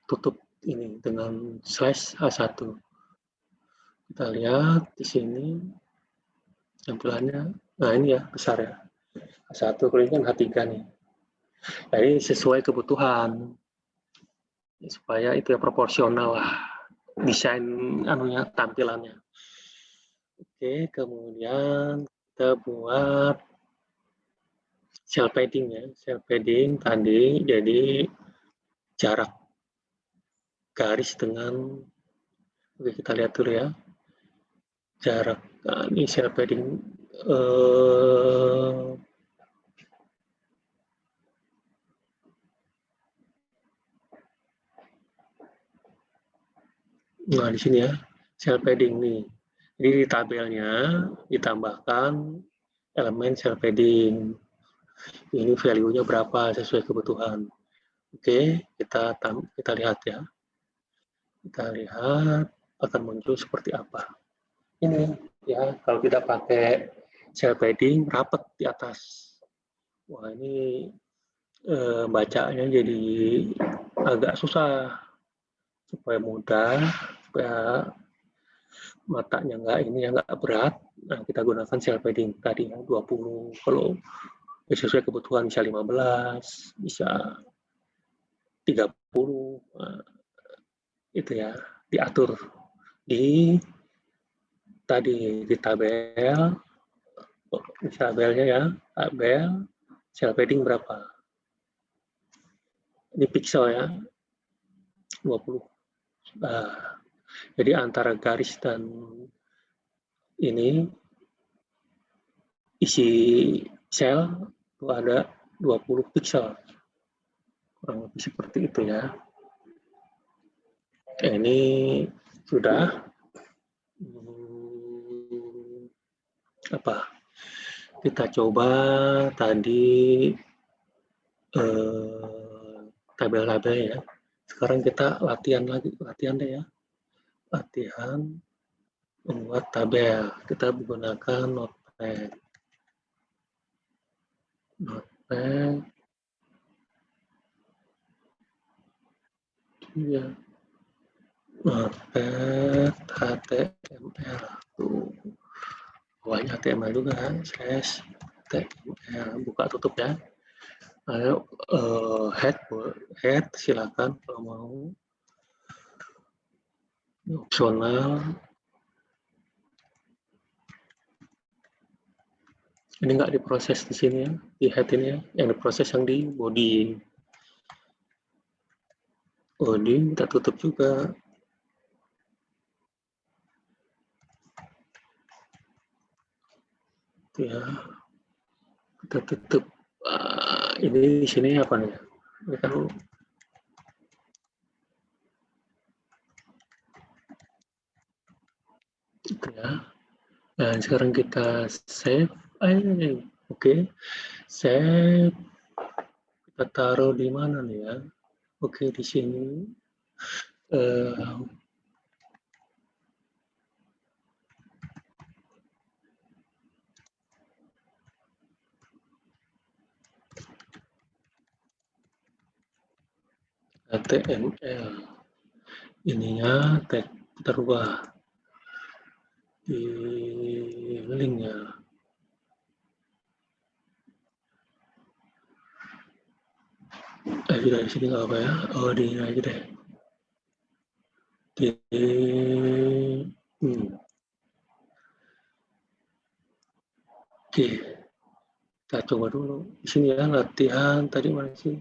tutup ini dengan slash H1. Kita lihat di sini tampilannya. Nah ini ya besar ya. H1 kalau ini kan H3 nih. Nah, ini sesuai kebutuhan supaya itu ya proporsional lah desain anunya tampilannya. Oke, kemudian kita buat cell padding ya. Cell padding tadi jadi jarak garis dengan, oke kita lihat dulu ya, jarak, nah, ini cell padding nah di sini ya cell padding nih. Jadi di tabelnya ditambahkan elemen cell padding. Ini value-nya berapa sesuai kebutuhan. Oke, kita lihat ya. Kita lihat akan muncul seperti apa. Ini ya, kalau kita pakai cell padding rapat di atas. Wah, ini bacanya jadi agak susah. Supaya mudah, supaya matanya nggak berat. Nah, kita gunakan cell padding tadi ya, 20. Kalau sesuai kebutuhan bisa 15, bisa 30. Nah, itu ya, diatur di tadi di tabelnya ya, tabel cell padding berapa. Ini pixel ya, 20. Nah, jadi antara garis dan ini isi sel itu ada 20 pixel. Kurang lebih seperti itu ya. Ini sudah apa? Kita coba tadi tabel-tabel ya. Sekarang kita latihan deh ya. Latihan membuat tabel. Kita menggunakan Notepad. Ya. Notepad HTML. Tuh. Bawahnya HTML juga kan. /HTML. Buka tutup ya. Ayo head silakan kalau mau. Opsional. Ini nggak diproses di sini ya, di head ini ya, yang diproses yang di body. Body kita tutup juga. Itu ya, kita tutup. Ini di sini apa nih? Ini kan itu ya. Dan sekarang kita save. Oke. Save. Kita taruh di mana nih ya? Oke, di sini. HTML. Ininya kita rubah di linknya. Dari sini nggak apa ya? Oh, di ini aja deh. Oke, kita coba dulu. Di sini ya, latihan tadi mana sih?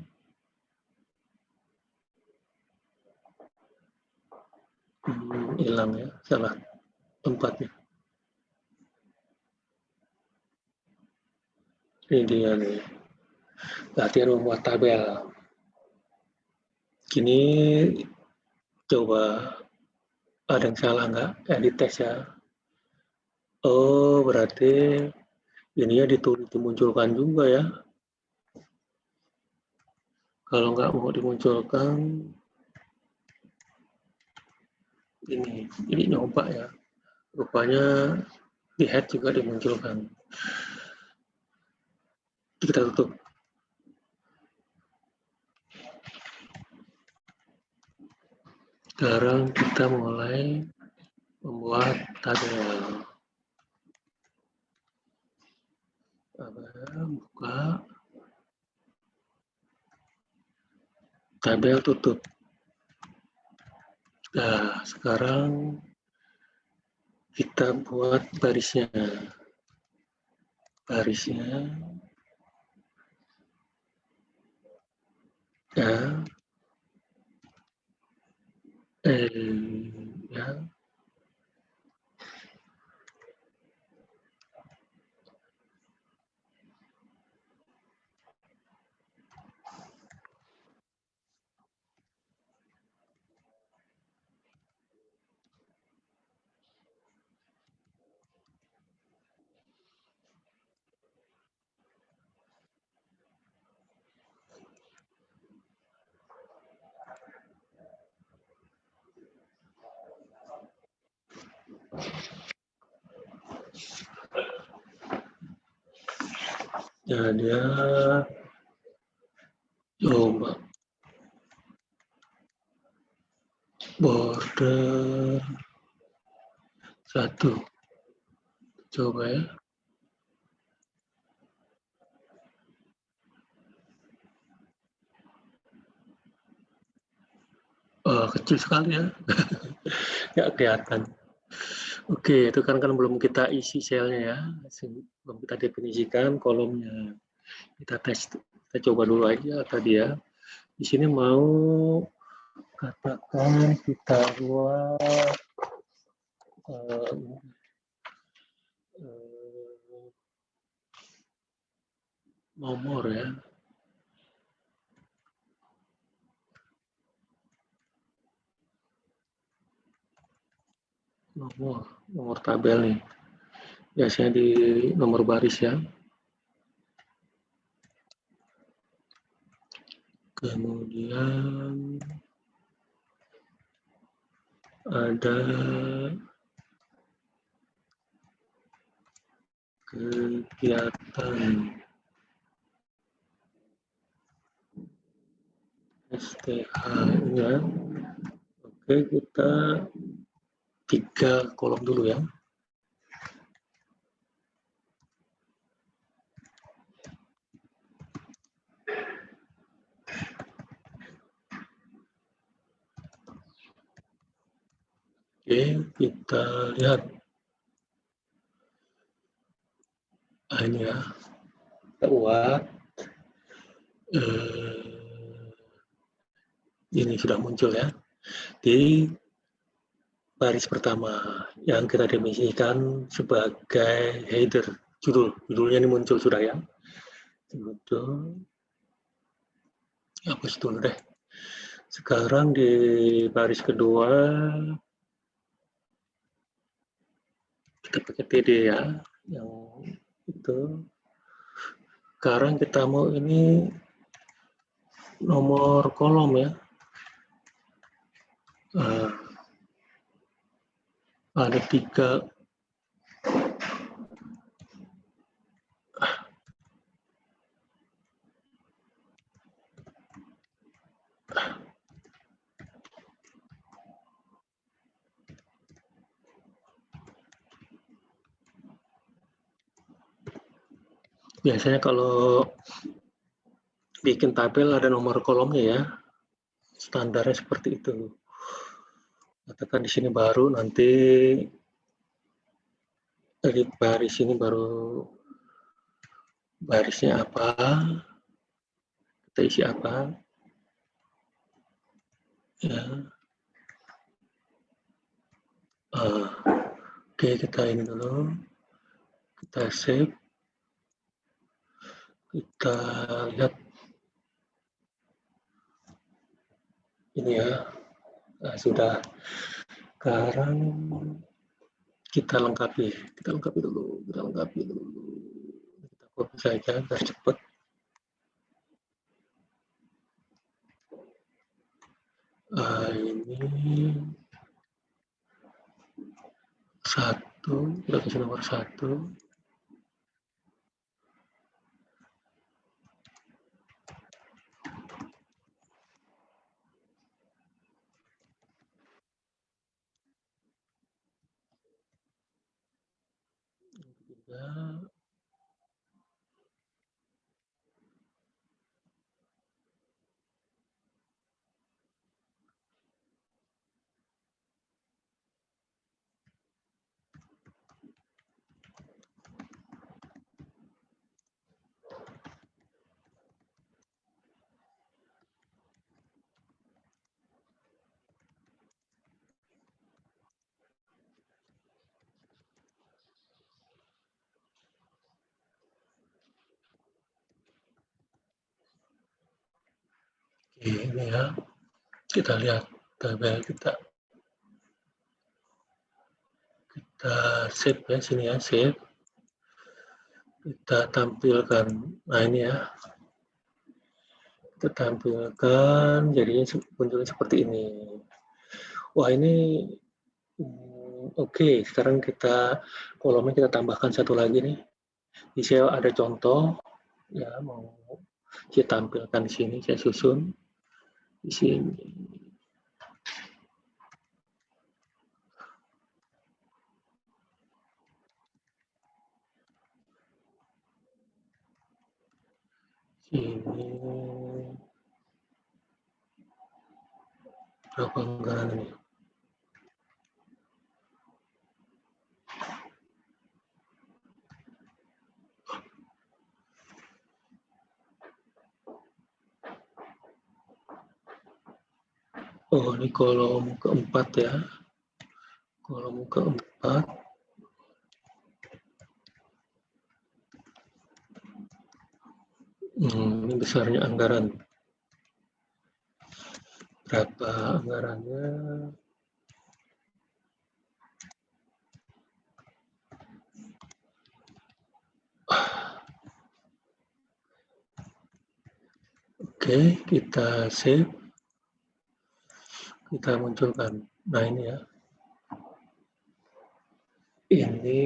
Hilang ya, salah tempatnya. Ini dia nih, latihan membuat tabel. Kini coba ada yang salah nggak? Di tes ya. Oh, berarti ini ya dimunculkan juga ya. Kalau nggak mau dimunculkan, ini nyoba ya. Rupanya di head juga dimunculkan. Kita tutup. Sekarang kita mulai membuat tabel. Buka. Tabel tutup. Nah, sekarang kita buat barisnya. Barisnya. Ya. Ya. Ya, dia coba border 1. Coba ya. Kecil sekali ya. Nggak kelihatan. Oke, itu kan belum kita isi selnya ya. Belum kita definisikan kolomnya. Kita tes, kita coba dulu aja tadi ya. Di sini mau katakan kita buat nomor ya. Nomor tabel nih. Biasanya di nomor baris ya. Kemudian ada kegiatan STH ya. Oke, kita 3 kolom dulu ya. Oke, kita lihat. Ini ya, kita buat. Ini sudah muncul ya. Di baris pertama yang kita definisikan sebagai header. Judulnya ini muncul sudah ya. Judul. Hapus dulu deh. Sekarang di baris kedua kita pakai TD ya, yang itu. Sekarang kita mau ini nomor kolom ya. Ada 3. Biasanya kalau bikin tabel ada nomor kolomnya ya. Standarnya seperti itu. Katakan di sini baru, nanti dari baris ini baru barisnya apa, kita isi apa. Ya. Oke, kita ini dulu. Kita save. Kita lihat ini ya. Nah, sudah. Sekarang kita lengkapi dulu. Kita copy saja biar cepat. Ini 1, kita kasih nomor 1. Yang ketiga, ini ya, kita lihat tabel kita save ya, sini ya, save. Kita tampilkan, nah ini ya, kita tampilkan, jadinya munculnya seperti ini. Wah ini, oke, sekarang kita kolomnya kita tambahkan satu lagi nih. Di sini ada contoh, ya mau saya tampilkan di sini, saya susun di sini. Ini berapa anggaran ini? Oh, ini kolom keempat ya. Kolom keempat. Ini besarnya anggaran. Berapa anggarannya? Oke, kita save. Kita munculkan. Nah, ini ya. Ini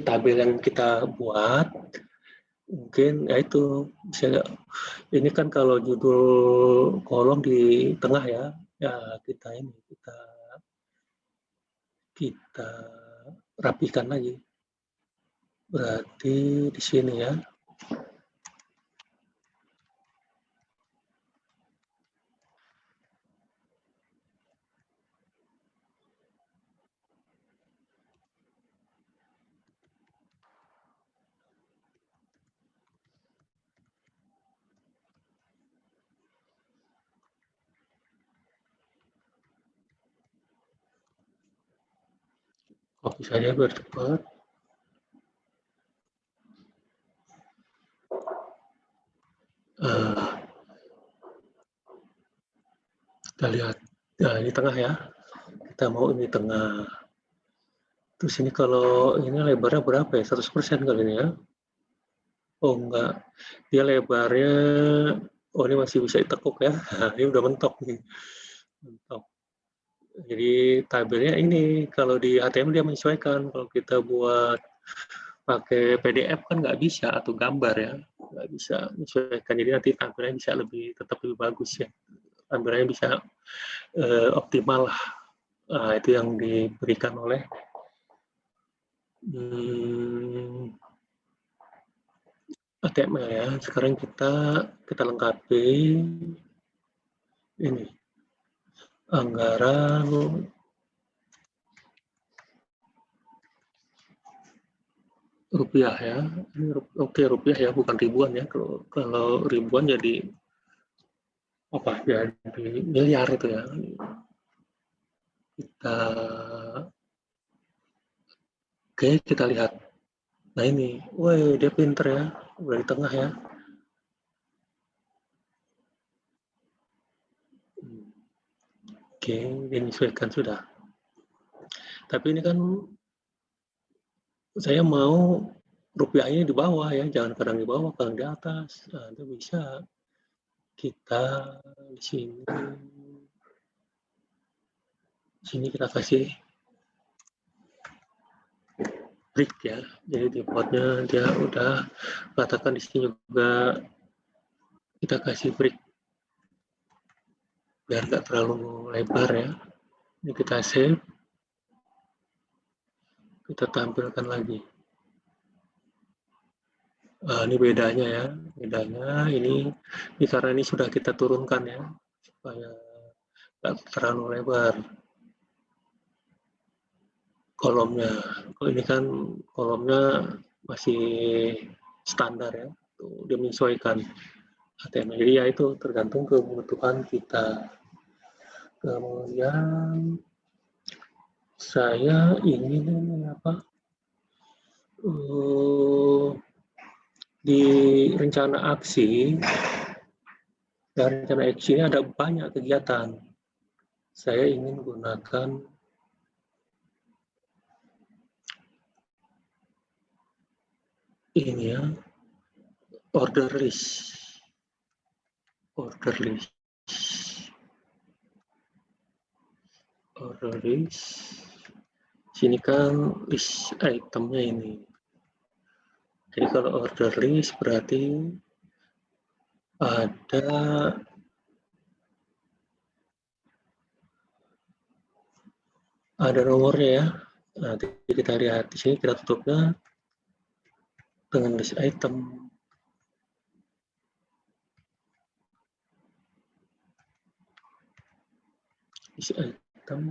tabel yang kita buat. Mungkin ya itu bisa, ini kan kalau judul kolom di tengah ya, ya kita rapikan lagi. Berarti di sini ya. Copy saja biar cepat. Kita lihat, nah ini tengah ya. Kita mau ini tengah. Terus ini kalau ini lebarnya berapa ya? 100% kali ini ya? Oh enggak, dia lebarnya, oh ini masih bisa ditekuk ya. Ini udah mentok nih. Mentok. Jadi tabelnya ini, kalau di HTML dia menyesuaikan. Kalau kita buat pakai PDF kan nggak bisa, atau gambar ya. Nggak bisa menyesuaikan. Jadi nanti tampilannya bisa tetap lebih bagus ya. Tampilannya bisa optimal lah. Nah, itu yang diberikan oleh HTML ya. Sekarang kita lengkapi ini anggaran rupiah ya. Oke, rupiah ya, bukan ribuan ya. Kalau ribuan jadi apa? Jadi miliar itu ya. Kita lihat. Nah ini, woi dia pinter ya, udah di tengah ya. Oke, menyesuaikan sudah. Tapi ini kan saya mau rupiahnya di bawah ya, jangan kadang di bawah, kadang di atas. Nah, itu bisa kita di sini kita kasih break ya. Jadi defaultnya dia udah katakan di sini juga kita kasih break biar nggak terlalu lebar ya. Ini kita save, kita tampilkan lagi. Ini bedanya ya, bedanya ini karena ini sudah kita turunkan ya, supaya nggak terlalu lebar kolomnya. Kalau ini kan kolomnya masih standar ya, tuh, dia menyesuaikan HTML. Jadi ya itu tergantung kebutuhan kita. Kemudian saya ingin apa? Di rencana aksi, dan rencana aksi ini ada banyak kegiatan. Saya ingin gunakan ini ya, order list. Order list. Order list. Sini kan list itemnya ini. Jadi kalau order list berarti ada nomornya ya. Nanti kita lihat di sini, kita tutupnya dengan list item. List item.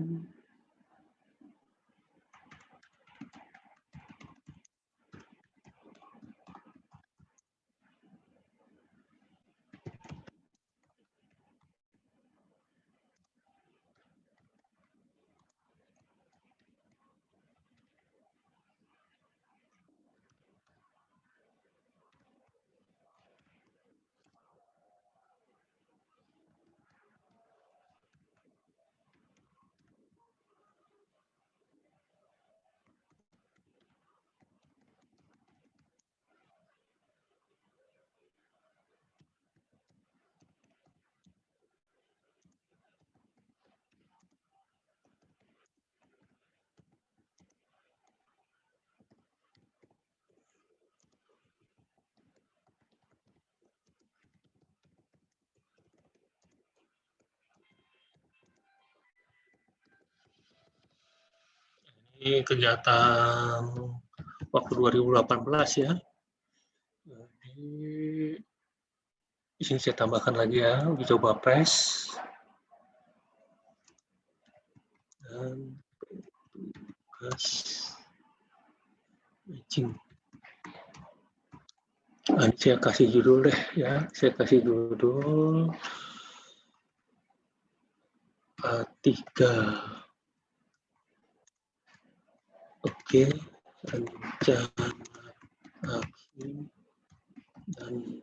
Ini kegiatan waktu 2018 ya. Jadi di sini saya tambahkan lagi ya, uji coba press dan tugas matching. Nah, ini saya kasih judul deh ya, saya kasih judul A3. Oke, rencana aksi dan ya,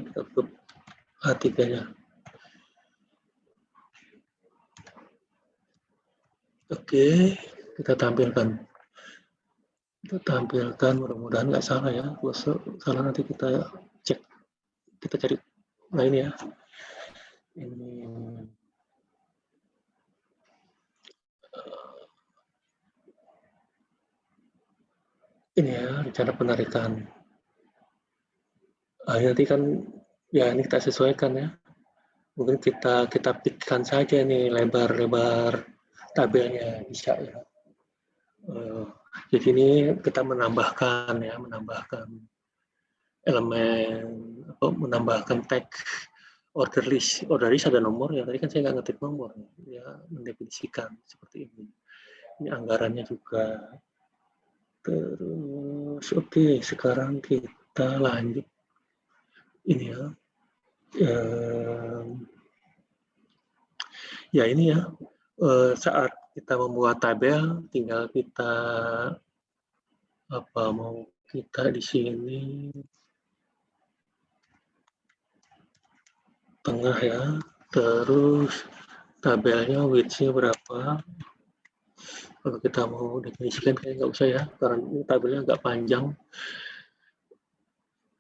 kita tutup A3-nya. Oke, kita tampilkan. Kita tampilkan, mudah-mudahan nggak salah ya. Kalau salah nanti kita cek, kita cari. Nah ini ya. Ini ya, rencana penarikan. Nanti kan ya ini kita sesuaikan ya. Mungkin kita pikirkan saja nih lebar tabelnya bisa ya. Jadi ini kita menambahkan elemen, menambahkan tag order list. Order list ada nomor ya. Tadi kan saya nggak ngetik nomor ya, mendefinisikan seperti ini. Ini anggarannya juga. Terus oke, sekarang kita lanjut ini ya. Ya ini ya, saat kita membuat tabel, tinggal kita mau kita di sini tengah ya, terus tabelnya width-nya berapa. Kalau kita mau definisikan kayak nggak usah ya, karena ini tabelnya agak panjang.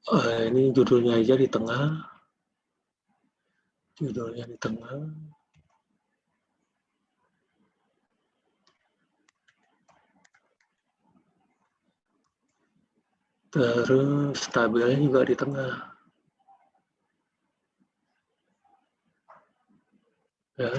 Ini judulnya aja di tengah. Judulnya di tengah. Terus tabelnya juga di tengah. Ya.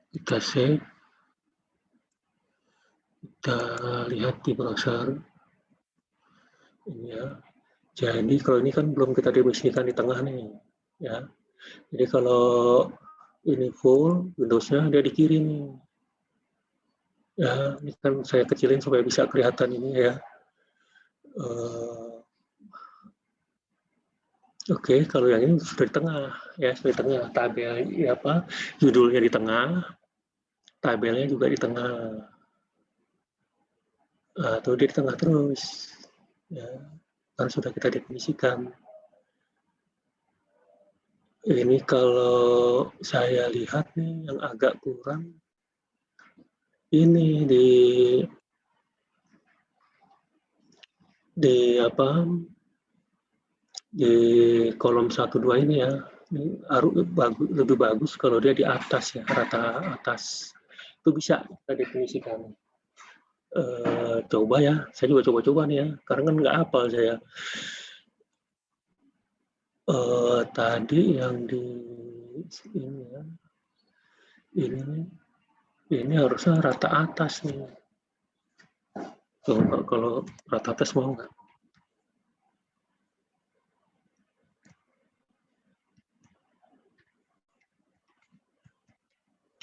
Kita save. Kita lihat di browser. Ini ya. Jadi kalau ini kan belum kita definisikan di tengah nih. Ya. Jadi kalau ini full, Windows-nya dia di kiri nih. Ya, ini kan saya kecilin supaya bisa kelihatan ini ya. Oke, kalau yang ini sudah di tengah, ya sudah di tengah. Tabel ya apa? Judulnya di tengah, tabelnya juga di tengah. Atau di tengah terus. Ya, kan sudah kita definisikan. Ini kalau saya lihat nih yang agak kurang ini di apa? Di kolom 1 2 ini ya. Ini lebih bagus kalau dia di atas ya, rata atas. Itu bisa kita definisikan. Coba ya, saya juga coba-coba nih ya, karena kan nggak hafal saya. Tadi yang di ini ya, ini harusnya rata atas nih. Coba kalau rata atas mau nggak?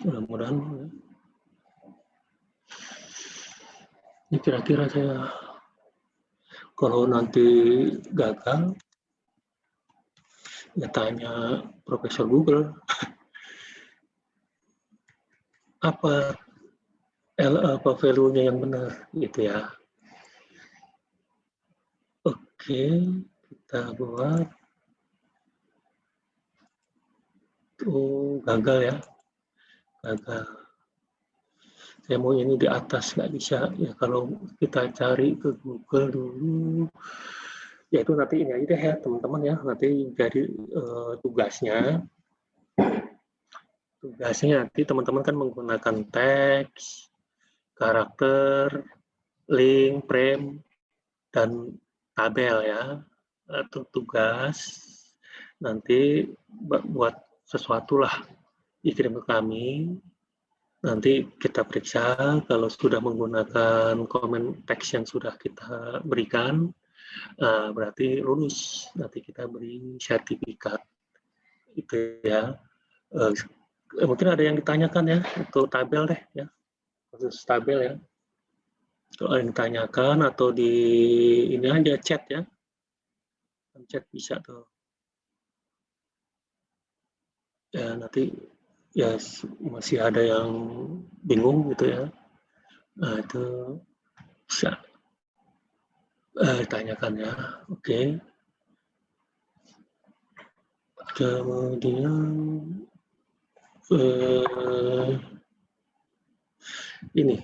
Mudah-mudahan ya. Ini kira-kira saya kalau nanti gagal ya tanya Profesor Google apa value-nya yang benar gitu ya. Oke, kita buat. Gagal ya, gagal. Saya mau ini di atas, nggak bisa ya. Kalau kita cari ke Google dulu, ya itu nanti ini aja deh ya teman-teman ya. Nanti jadi tugasnya nanti teman-teman kan menggunakan teks, karakter, link, frame, dan tabel ya. Itu tugas nanti buat sesuatu lah dikirim ke kami. Nanti kita periksa kalau sudah menggunakan komen teks yang sudah kita berikan, berarti lulus. Nanti kita beri sertifikat. Itu ya. Mungkin ada yang ditanyakan ya untuk tabel deh ya, khusus tabel ya. Kalau ada yang ditanyakan atau di ini aja chat ya, chat bisa tuh. Ya nanti ya masih ada yang bingung gitu ya. Nah itu bisa ditanyakan ya. Oke. Kemudian ini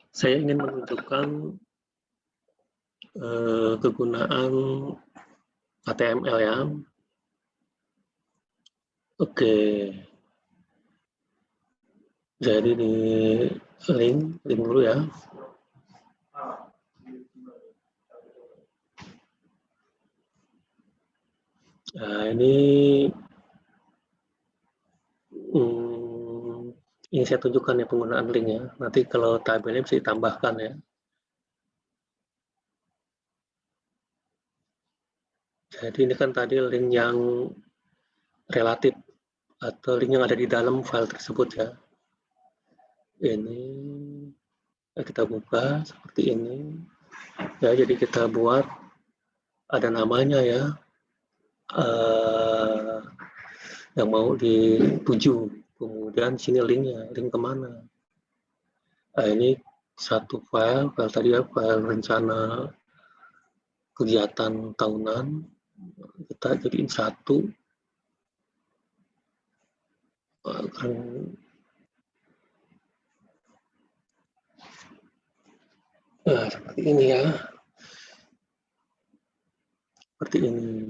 saya ingin menunjukkan kegunaan HTML ya. Oke. Jadi di link dulu ya. Nah, ini saya tunjukkan ya penggunaan link ya. Nanti kalau tabelnya bisa ditambahkan ya. Jadi ini kan tadi link yang relatif atau link yang ada di dalam file tersebut ya. Ini kita buka seperti ini. Ya, jadi kita buat ada namanya ya. Yang mau dituju. Kemudian sini linknya, link kemana. Nah, ini satu file tadi ya, file rencana kegiatan tahunan, kita jadiin satu. Nah, seperti ini ya. Seperti ini.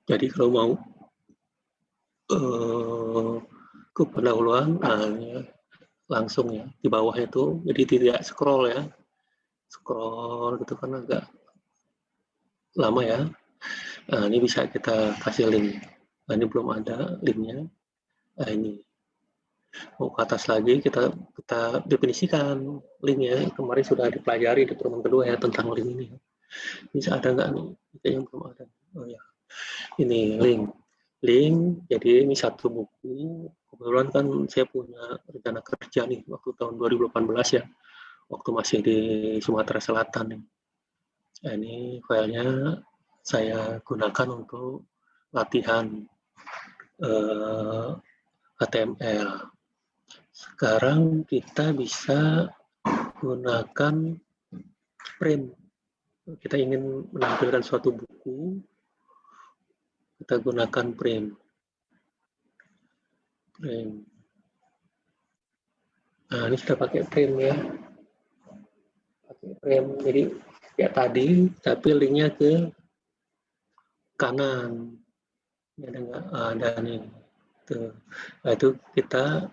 Jadi kalau mau ke pendahuluan, langsung ya di bawah itu, jadi tidak scroll ya. Scroll gitu kan agak lama ya. Nah, ini bisa kita kasih link. Nah, ini belum ada linknya. Nah, ini mau ke atas lagi kita definisikan linknya. Kemarin sudah dipelajari di pertemuan kedua ya tentang link ini. Bisa ada nggak nih? Kayaknya belum ada. Oh ya, ini link. Jadi ini satu buku. Kebetulan kan saya punya rencana kerja nih waktu tahun 2018 ya, waktu masih di Sumatera Selatan nih. Nah, ini filenya saya gunakan untuk latihan HTML. Sekarang kita bisa gunakan frame. Kita ingin menampilkan suatu buku, kita gunakan frame. Nah, ini sudah pakai frame ya. Pakai frame. Jadi ya tadi, tapi linknya ke kanan. Ini ada nggak? Ada nih. Tuh. Nah, itu kita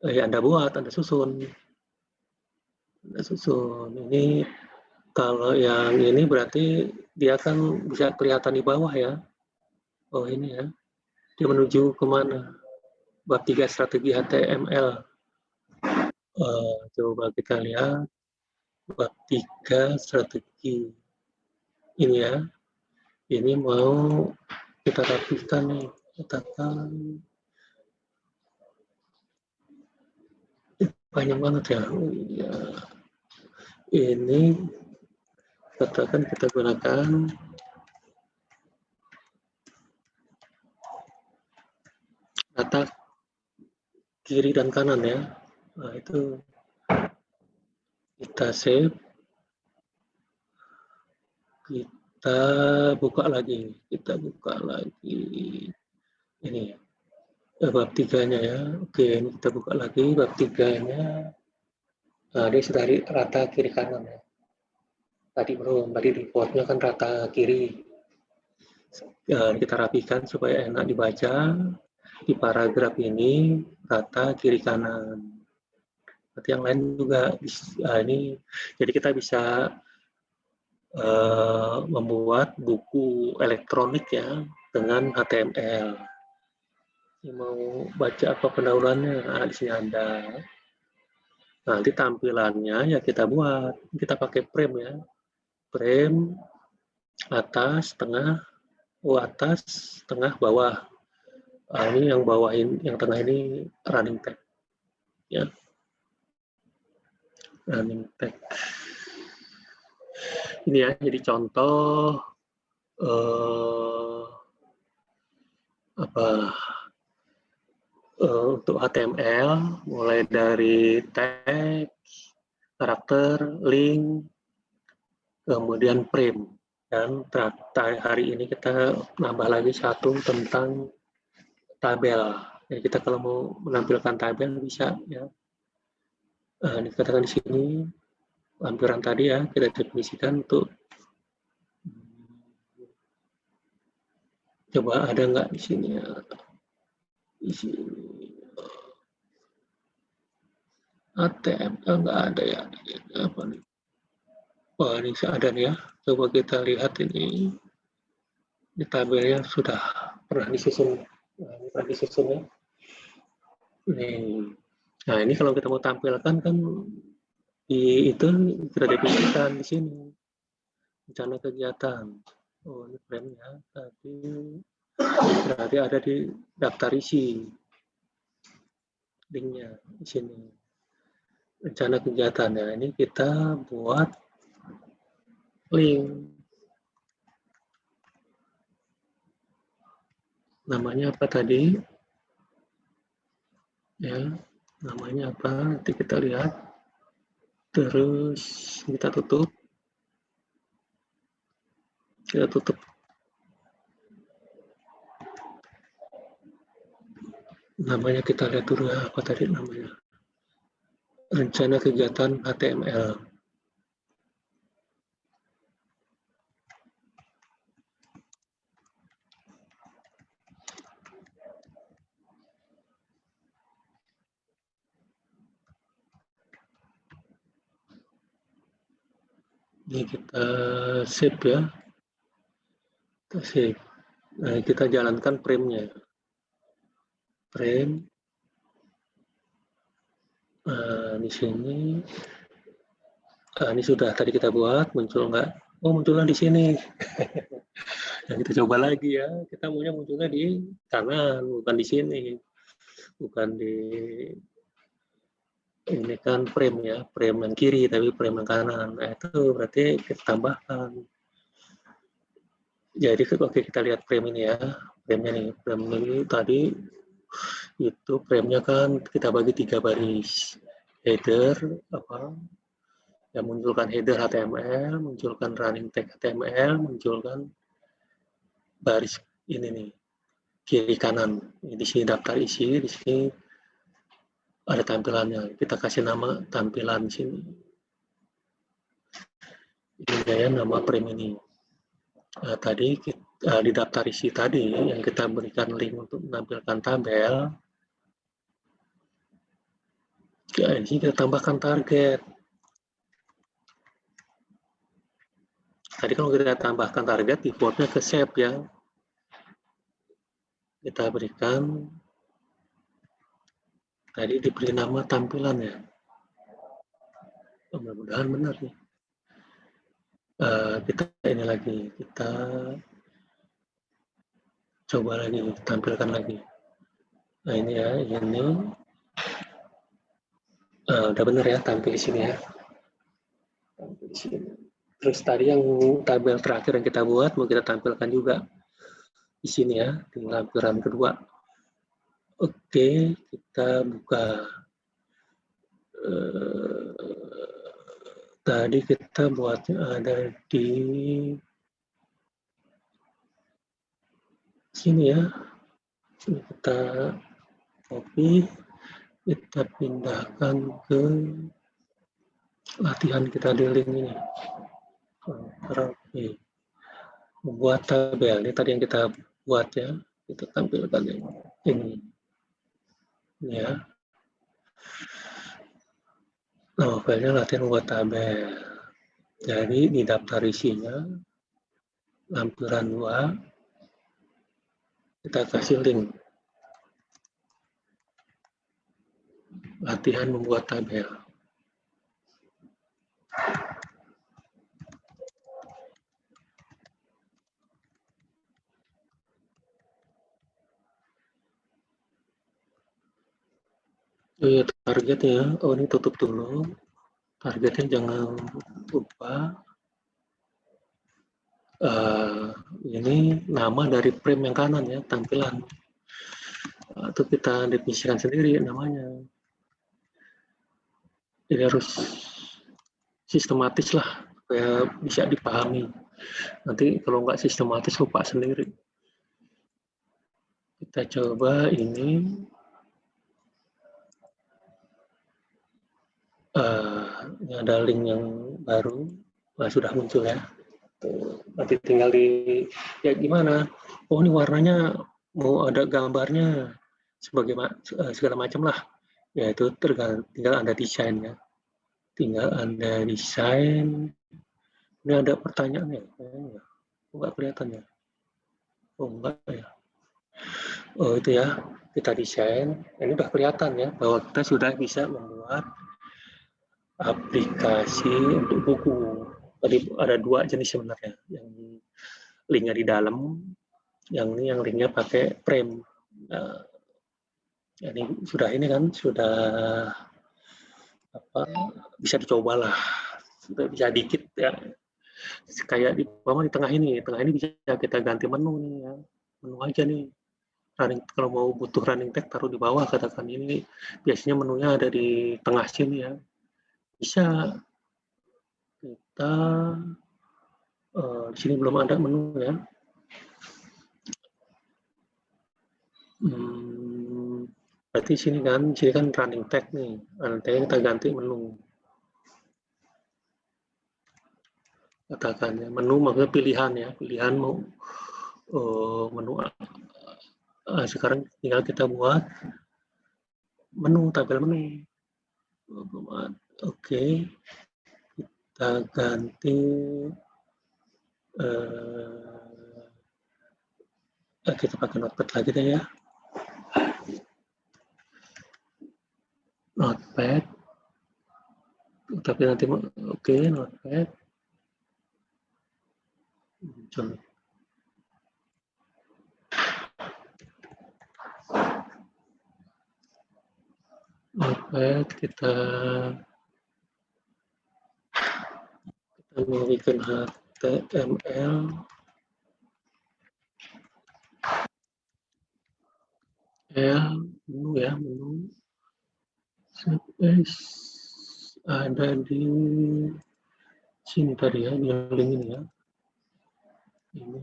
Anda buat, Anda susun. Ini kalau yang ini berarti dia kan bisa kelihatan di bawah ya. Oh ini ya. Dia menuju kemana? Bab 3 strategi HTML. Coba kita lihat. Bab 3 strategi. Ini ya. Ini mau kita rapihkan nih. Katakan banyak banget ya. Oh, iya. Ini katakan kita gunakan data kiri dan kanan ya. Nah, itu kita save. Kita buka lagi. Ini bab 3-nya ya. Oke, ini kita buka lagi bab 3-nya. Nah, dia sudah rata kiri kanan ya. Tadi belum, tadi reportnya kan rata kiri. Kita rapikan supaya enak dibaca. Di paragraf ini rata kiri kanan. Berarti yang lain juga ini. Jadi kita bisa membuat buku elektronik ya dengan HTML. Ini mau baca apa pendahuluannya? Nah, di sini ada. Nanti tampilannya ya kita buat. Kita pakai frame ya. Frame atas, tengah, atas, tengah, bawah. Nah, ini yang bawah ini, yang tengah ini running tag. Ya. Running tag. Ini ya, jadi contoh untuk HTML, mulai dari tag, karakter, link, kemudian frame. Dan hari ini kita nambah lagi satu tentang tabel. Jadi kita kalau mau menampilkan tabel bisa ya. Dikatakan di sini lampiran tadi ya kita definisikan untuk coba ada nggak di sini ya. Di sini HTML nggak ada ya. Apa nih? Wah, ini ada nih ya. Coba kita lihat ini. Ini tabelnya sudah pernah disusun. Ya. Nah, ini kalau kita mau tampilkan kan itu kita definisikan di sini. Rencana kegiatan. Oh, ini frame-nya. Tadi berarti ada di daftar isi. Linknya di sini. Rencana kegiatannya. Ini kita buat link. Namanya apa tadi? Ya, namanya apa? Nanti kita lihat. Terus kita tutup. Kita tutup. Namanya kita lihat dulu ya, apa tadi namanya? Rencana kegiatan HTML. Ini kita save ya. Kita save. Nah, kita jalankan frame-nya. Frame. Nah, di sini. Nah, ini sudah tadi kita buat, muncul nggak? Oh, munculnya di sini. Nah, kita coba lagi ya. Kita maunya munculnya di kanan, bukan di sini. Bukan di ini kan frame ya, frame yang kiri tapi frame yang kanan. Nah, itu berarti kita tambahkan. Jadi oke, kita lihat frame ini ya. Frame-nya nih, frame ini tadi itu frame-nya kan kita bagi 3 baris. Header apa? Yang munculkan header HTML, munculkan running tag HTML, munculkan baris ini nih kiri kanan. Di sini daftar isi, di sini ada tampilannya. Kita kasih nama tampilan sini. Ini ya nama frame ini. Nah, tadi kita, di daftar isi tadi yang kita berikan link untuk menampilkan tabel. Di sini kita tambahkan target. Tadi kalau kita tambahkan target, defaultnya ke save ya. Kita berikan tadi diberi nama tampilan ya. Mudah-mudahan benar nih. Kita ini lagi, kita coba lagi, tampilkan lagi. Nah ini ya, ini udah benar ya, tampil di sini ya. Tampil di sini. Terus tadi yang tabel terakhir yang kita buat mau kita tampilkan juga di sini ya, di lampiran kedua. Oke, kita buka. Tadi kita buatnya ada di sini ya. Ini kita copy, kita pindahkan ke latihan kita di link ini. Oke. Membuat tabel, ini tadi yang kita buat ya. Kita tampilkan ini. Ini ya. Nah, filenya latihan membuat tabel. Jadi di daftar isinya, lampiran 2, kita kasih link. Latihan membuat tabel. Iya, targetnya, oh ini tutup dulu. Targetnya jangan lupa. Ini nama dari frame yang kanan ya, tampilan. Itu kita definisikan sendiri namanya. Jadi harus sistematis lah, supaya bisa dipahami. Nanti kalau nggak sistematis lupa sendiri. Kita coba ini. Ini ada link yang baru. Nah, sudah muncul ya. Tuh, nanti tinggal di ya gimana? Oh ini warnanya mau ada gambarnya segala macam lah. Ya itu tinggal Anda desain ya. Tinggal Anda desain. Ini ada pertanyaannya. Enggak kelihatan ya. Oh enggak ya. Oh itu ya. Kita desain. Ini udah kelihatan ya bahwa kita sudah bisa membuat aplikasi untuk buku. Tadi ada 2 jenis sebenarnya. Yang linknya di dalam, yang ini yang linknya pakai frame. Nah, ini sudah apa, bisa dicoba lah, sudah bisa dikit ya. Kayak di bawah di tengah ini bisa kita ganti menu nih ya, menu aja nih. Kalau mau butuh running tag taruh di bawah, katakan ini biasanya menunya ada di tengah sini ya. Bisa kita Di sini belum ada menu ya. Berarti sini kan running tag nih. Nanti kita ganti menu. Katakan ya, menu maksudnya pilihan ya, pilihan mau menu. Sekarang tinggal kita buat menu, tabel menu. Oke, kita ganti kita pakai notepad lagi deh ya. Notepad, tapi nanti oke, notepad muncul. Notepad kita memiliki HTML, menu ya, menu CSS ada di sini tadi ya, di link ini ya. Ini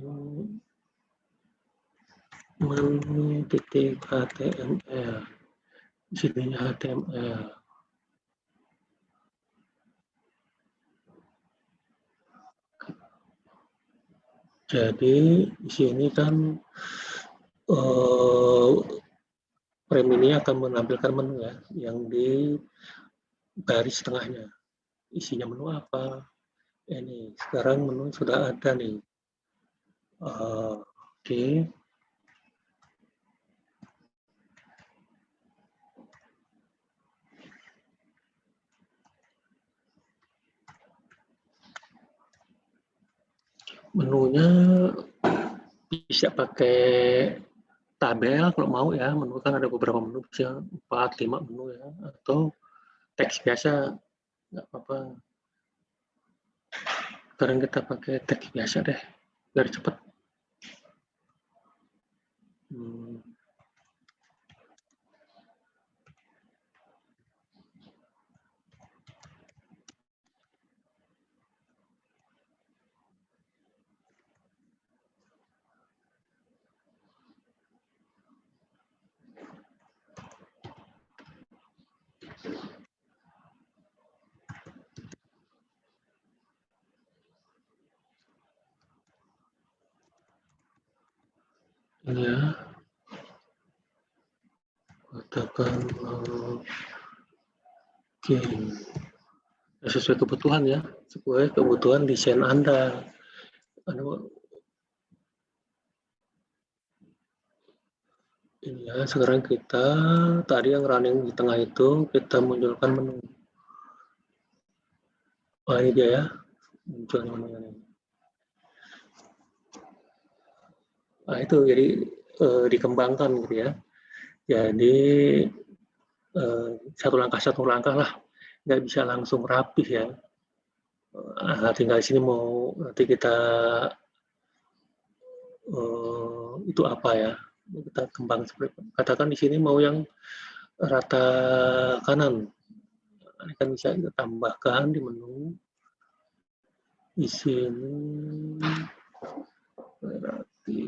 menu titik HTML, di sini HTML. Jadi di sini kan frame ini akan menampilkan menu ya, yang di baris tengahnya. Isinya menu apa? Ini sekarang menu sudah ada nih. Oke. Menunya bisa pakai tabel kalau mau ya, menu kan ada beberapa menu, bisa 4-5 menu ya, atau teks biasa, nggak apa-apa. Sekarang kita pakai teks biasa deh, biar cepat. Ini ya, katakan oke. Sesuai kebutuhan ya, sesuai kebutuhan desain Anda. Ini ya, sekarang kita tadi yang running di tengah itu kita munculkan menu. Oh ini dia ya, muncul menunya nih. Nah itu jadi dikembangkan gitu ya. Jadi satu langkah lah, nggak bisa langsung rapih ya. Tinggal di sini mau nanti kita itu apa ya, kita kembang seperti katakan di sini mau yang rata kanan, ini kan bisa kita tambahkan di menu di sini berarti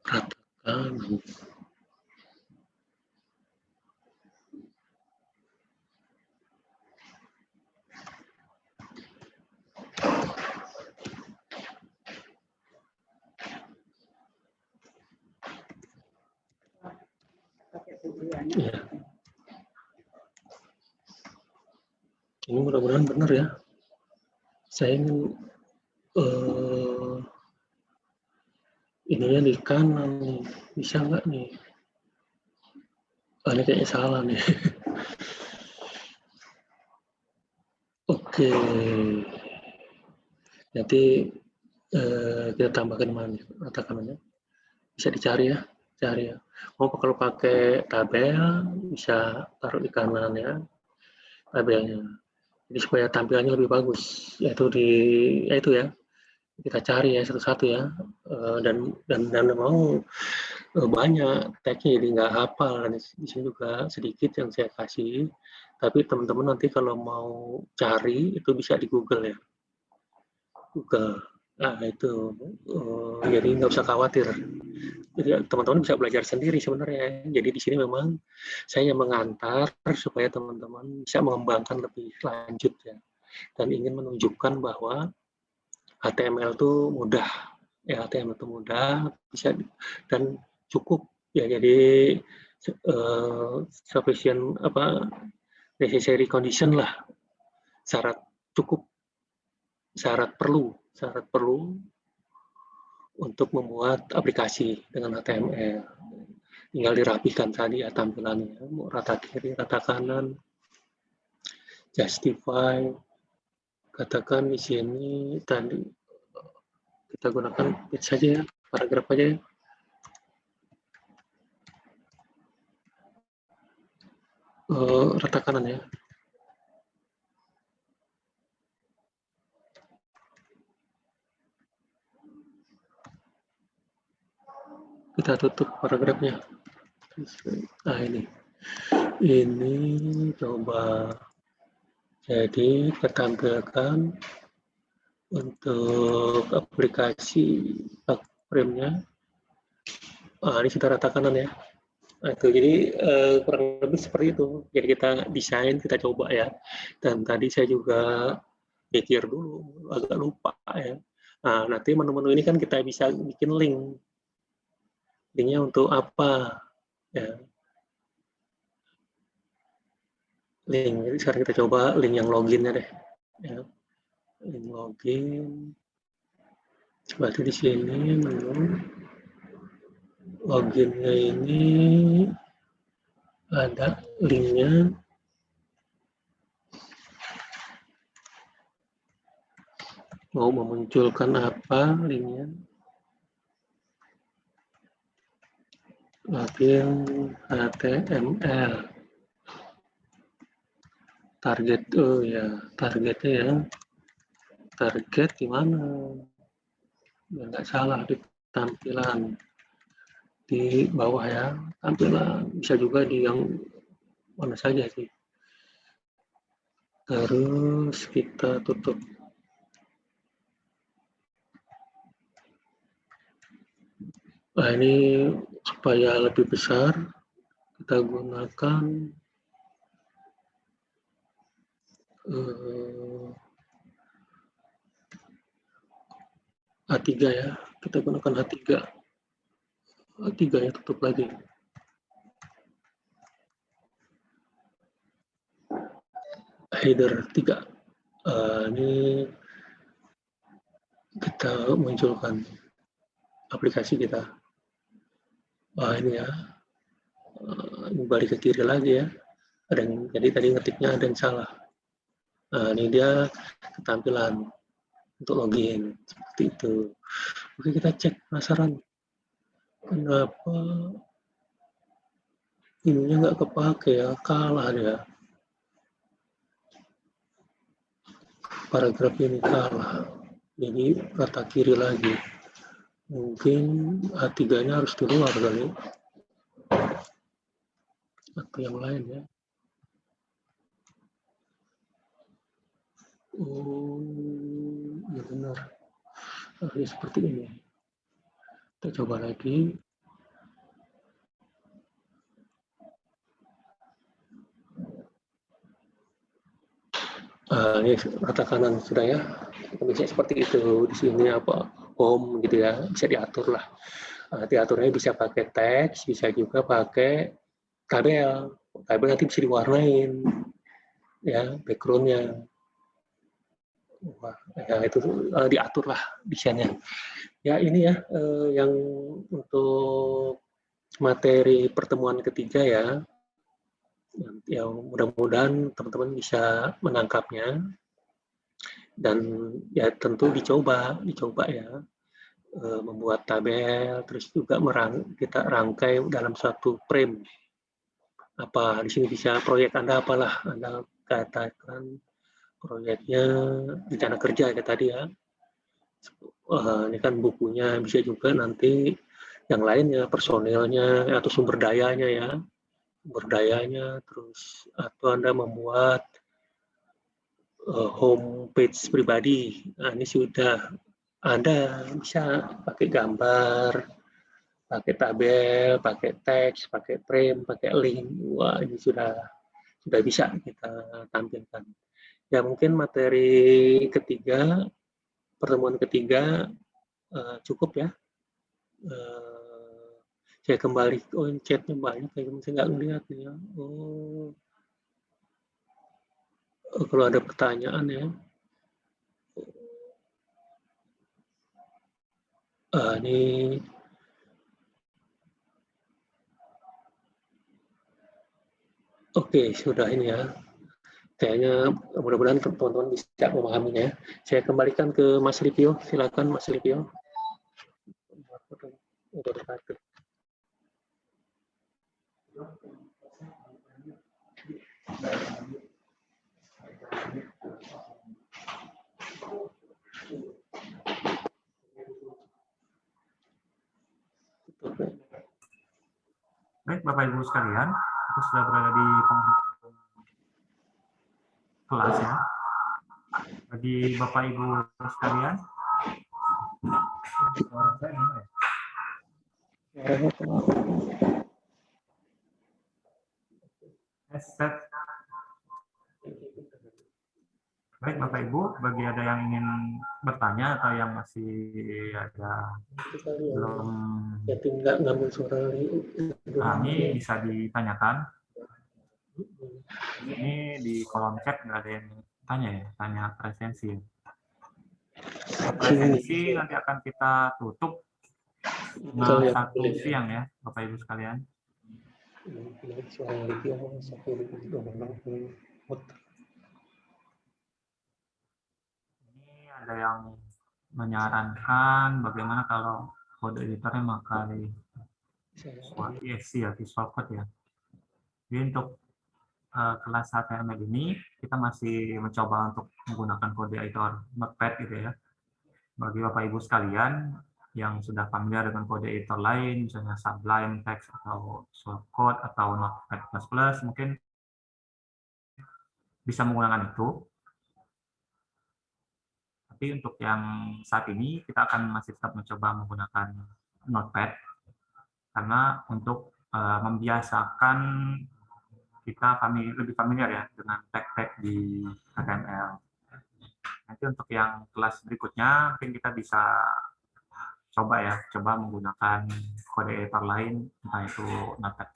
rata kanan. Ya. Ini mudah-mudahan benar ya. Saya ingin ininya di kanan nih, bisa nggak nih? Ini kayaknya salah nih. Oke, nanti kita tambahkan mana nih rata kanannya? Bisa dicari ya, cari ya. Mau kalau pakai tabel bisa taruh di kanan ya tabelnya. Jadi supaya tampilannya lebih bagus, yaitu ya kita cari ya satu-satu ya, dan mau banyak tag-nya, jadi nggak hafal. Dan di sini juga sedikit yang saya kasih, tapi teman-teman nanti kalau mau cari itu bisa di Google ya, Google. Nah itu, jadi nggak usah khawatir. Jadi teman-teman bisa belajar sendiri sebenarnya. Jadi di sini memang saya mengantar supaya teman-teman bisa mengembangkan lebih lanjut ya, dan ingin menunjukkan bahwa HTML itu mudah, ya HTML itu mudah, bisa dan cukup ya. Jadi sufficient necessary condition lah, syarat cukup, syarat perlu untuk membuat aplikasi dengan HTML. Tinggal dirapikan tadi ya tampilannya, mau rata kiri, rata kanan, justify. Katakan di sini tadi kita gunakan page saja ya, paragraf aja ya. Rata kanan ya. Kita tutup paragrafnya. Nah ini coba. Jadi kita tampilkan untuk aplikasi frame-nya. Ini sudah rata kanan ya. Nah, itu jadi kurang lebih seperti itu. Jadi kita desain, kita coba ya. Dan tadi saya juga pikir dulu, agak lupa ya. Nah, nanti menu-menu ini kan kita bisa bikin link. Linknya untuk apa? Ya. Link. Jadi sekarang kita coba link yang loginnya deh. Ya. Link login. Berarti di sini menu loginnya ini ada linknya. Mau memunculkan apa linknya? Login HTML. Target, oh ya, targetnya ya. Target gimana? Ya, nggak salah di tampilan di bawah ya. Tampilan bisa juga di yang mana saja sih. Terus kita tutup. Nah ini supaya lebih besar kita gunakan A3 ya. Kita gunakan A3. A3 ya, tutup lagi. Header 3. Ini kita munculkan aplikasi kita. Ini ya. Balik ke kiri lagi ya. Jadi tadi ngetiknya ada yang salah. Nah, ini dia ketampilan untuk login seperti itu. Oke, kita cek, penasaran kenapa ininya nggak kepake ya, kalah dia. Paragraf ini kalah. Jadi rata kiri lagi. Mungkin A3-nya harus keluar kali. Atau yang lain ya. Ya benar. Harusnya seperti ini. Kita coba lagi. Ini rata kanan sudah ya. Bisa seperti itu. Di sini apa home gitu ya, bisa diatur lah. Diaturnya bisa pakai teks, bisa juga pakai tabel. Tabel nanti bisa diwarnain ya backgroundnya. Wah, ya itu diatur lah desainnya. Ya ini ya yang untuk materi pertemuan ketiga ya. Yang mudah-mudahan teman-teman bisa menangkapnya. Dan ya tentu dicoba ya, membuat tabel, terus juga kita rangkai dalam suatu frame. Apa di sini bisa proyek Anda apalah, Anda katakan proyeknya rencana kerja ya tadi ya. Ini kan bukunya, bisa juga nanti yang lainnya, personilnya atau sumber dayanya ya, terus atau Anda membuat homepage pribadi. Nah, ini sudah Anda bisa pakai gambar, pakai tabel, pakai teks, pakai frame, pakai link. Wah, ini sudah bisa kita tampilkan. Ya, mungkin materi ketiga, pertemuan ketiga cukup ya. Saya kembali, chatnya banyak, saya nggak melihat ya. Kalau ada pertanyaan ya. Ini oke, sudah ini ya. Kayaknya mudah-mudahan teman-teman bisa memahaminya. Saya kembalikan ke Mas Livio. Silakan Mas Livio. Baik, Bapak Ibu sekalian, kita sudah berada di penghujung kelas ya. Bagi Bapak Ibu sekalian, suara saya gimana ya? Set. Baik Bapak Ibu, bagi ada yang ingin bertanya atau yang masih ada belum ini bisa ditanyakan. Ini di kolom chat nggak ada yang tanya ya, tanya presensi. Presensi nanti akan kita tutup jam 1 siang ya, Bapak Ibu sekalian. Ini ada yang menyarankan bagaimana kalau kode editornya memakai Visual Code ya. Jadi untuk kelas HTML ini kita masih mencoba untuk menggunakan kode editor Notepad gitu ya. Bagi Bapak Ibu sekalian yang sudah familiar dengan kode editor lain, misalnya Sublime Text atau Visual Code atau Notepad++, mungkin bisa menggunakan itu. Tapi untuk yang saat ini kita akan masih tetap mencoba menggunakan Notepad karena untuk membiasakan kita lebih familiar ya dengan tag-tag di HTML. Nanti untuk yang kelas berikutnya mungkin kita bisa coba menggunakan kode editor lain, entah itu Notepad++,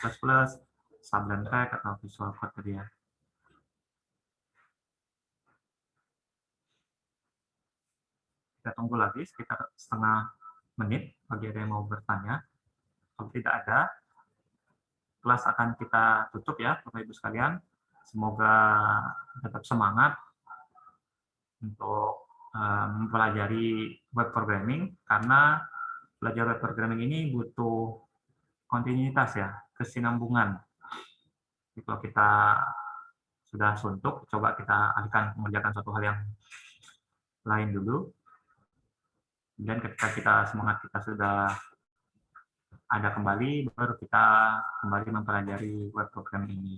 Sublime Text atau Visual Code tadi ya. Kita tunggu lagi sekitar setengah menit bagi ada yang mau bertanya. Kalau tidak ada, kelas akan kita tutup ya, Bapak Ibu sekalian. Semoga tetap semangat untuk mempelajari web programming, karena belajar web programming ini butuh kontinuitas ya, kesinambungan. Jadi kalau kita sudah suntuk, coba kita alihkan mengerjakan suatu hal yang lain dulu. Dan ketika semangat kita sudah ada kembali, baru kita kembali mempelajari web programming ini.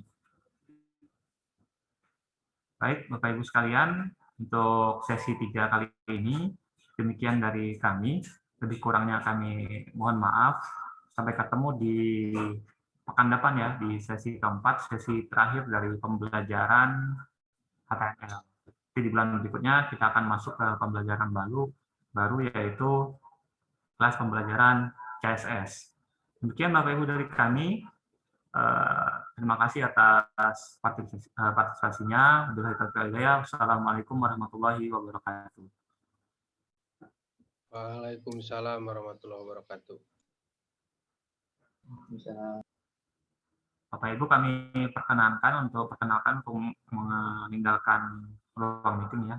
Baik, Bapak Ibu sekalian, untuk sesi 3 kali ini, demikian dari kami. Lebih kurangnya kami mohon maaf. Sampai ketemu di pekan depan ya, di sesi keempat, sesi terakhir dari pembelajaran HTML. Jadi di bulan berikutnya kita akan masuk ke pembelajaran baru yaitu kelas pembelajaran CSS. Demikian Bapak Ibu dari kami. Terima kasih atas partisipasinya. Wassalamualaikum warahmatullahi wabarakatuh. Waalaikumsalam warahmatullahi wabarakatuh. Bapak Ibu kami perkenalkan untuk meninggalkan ruang meeting ya.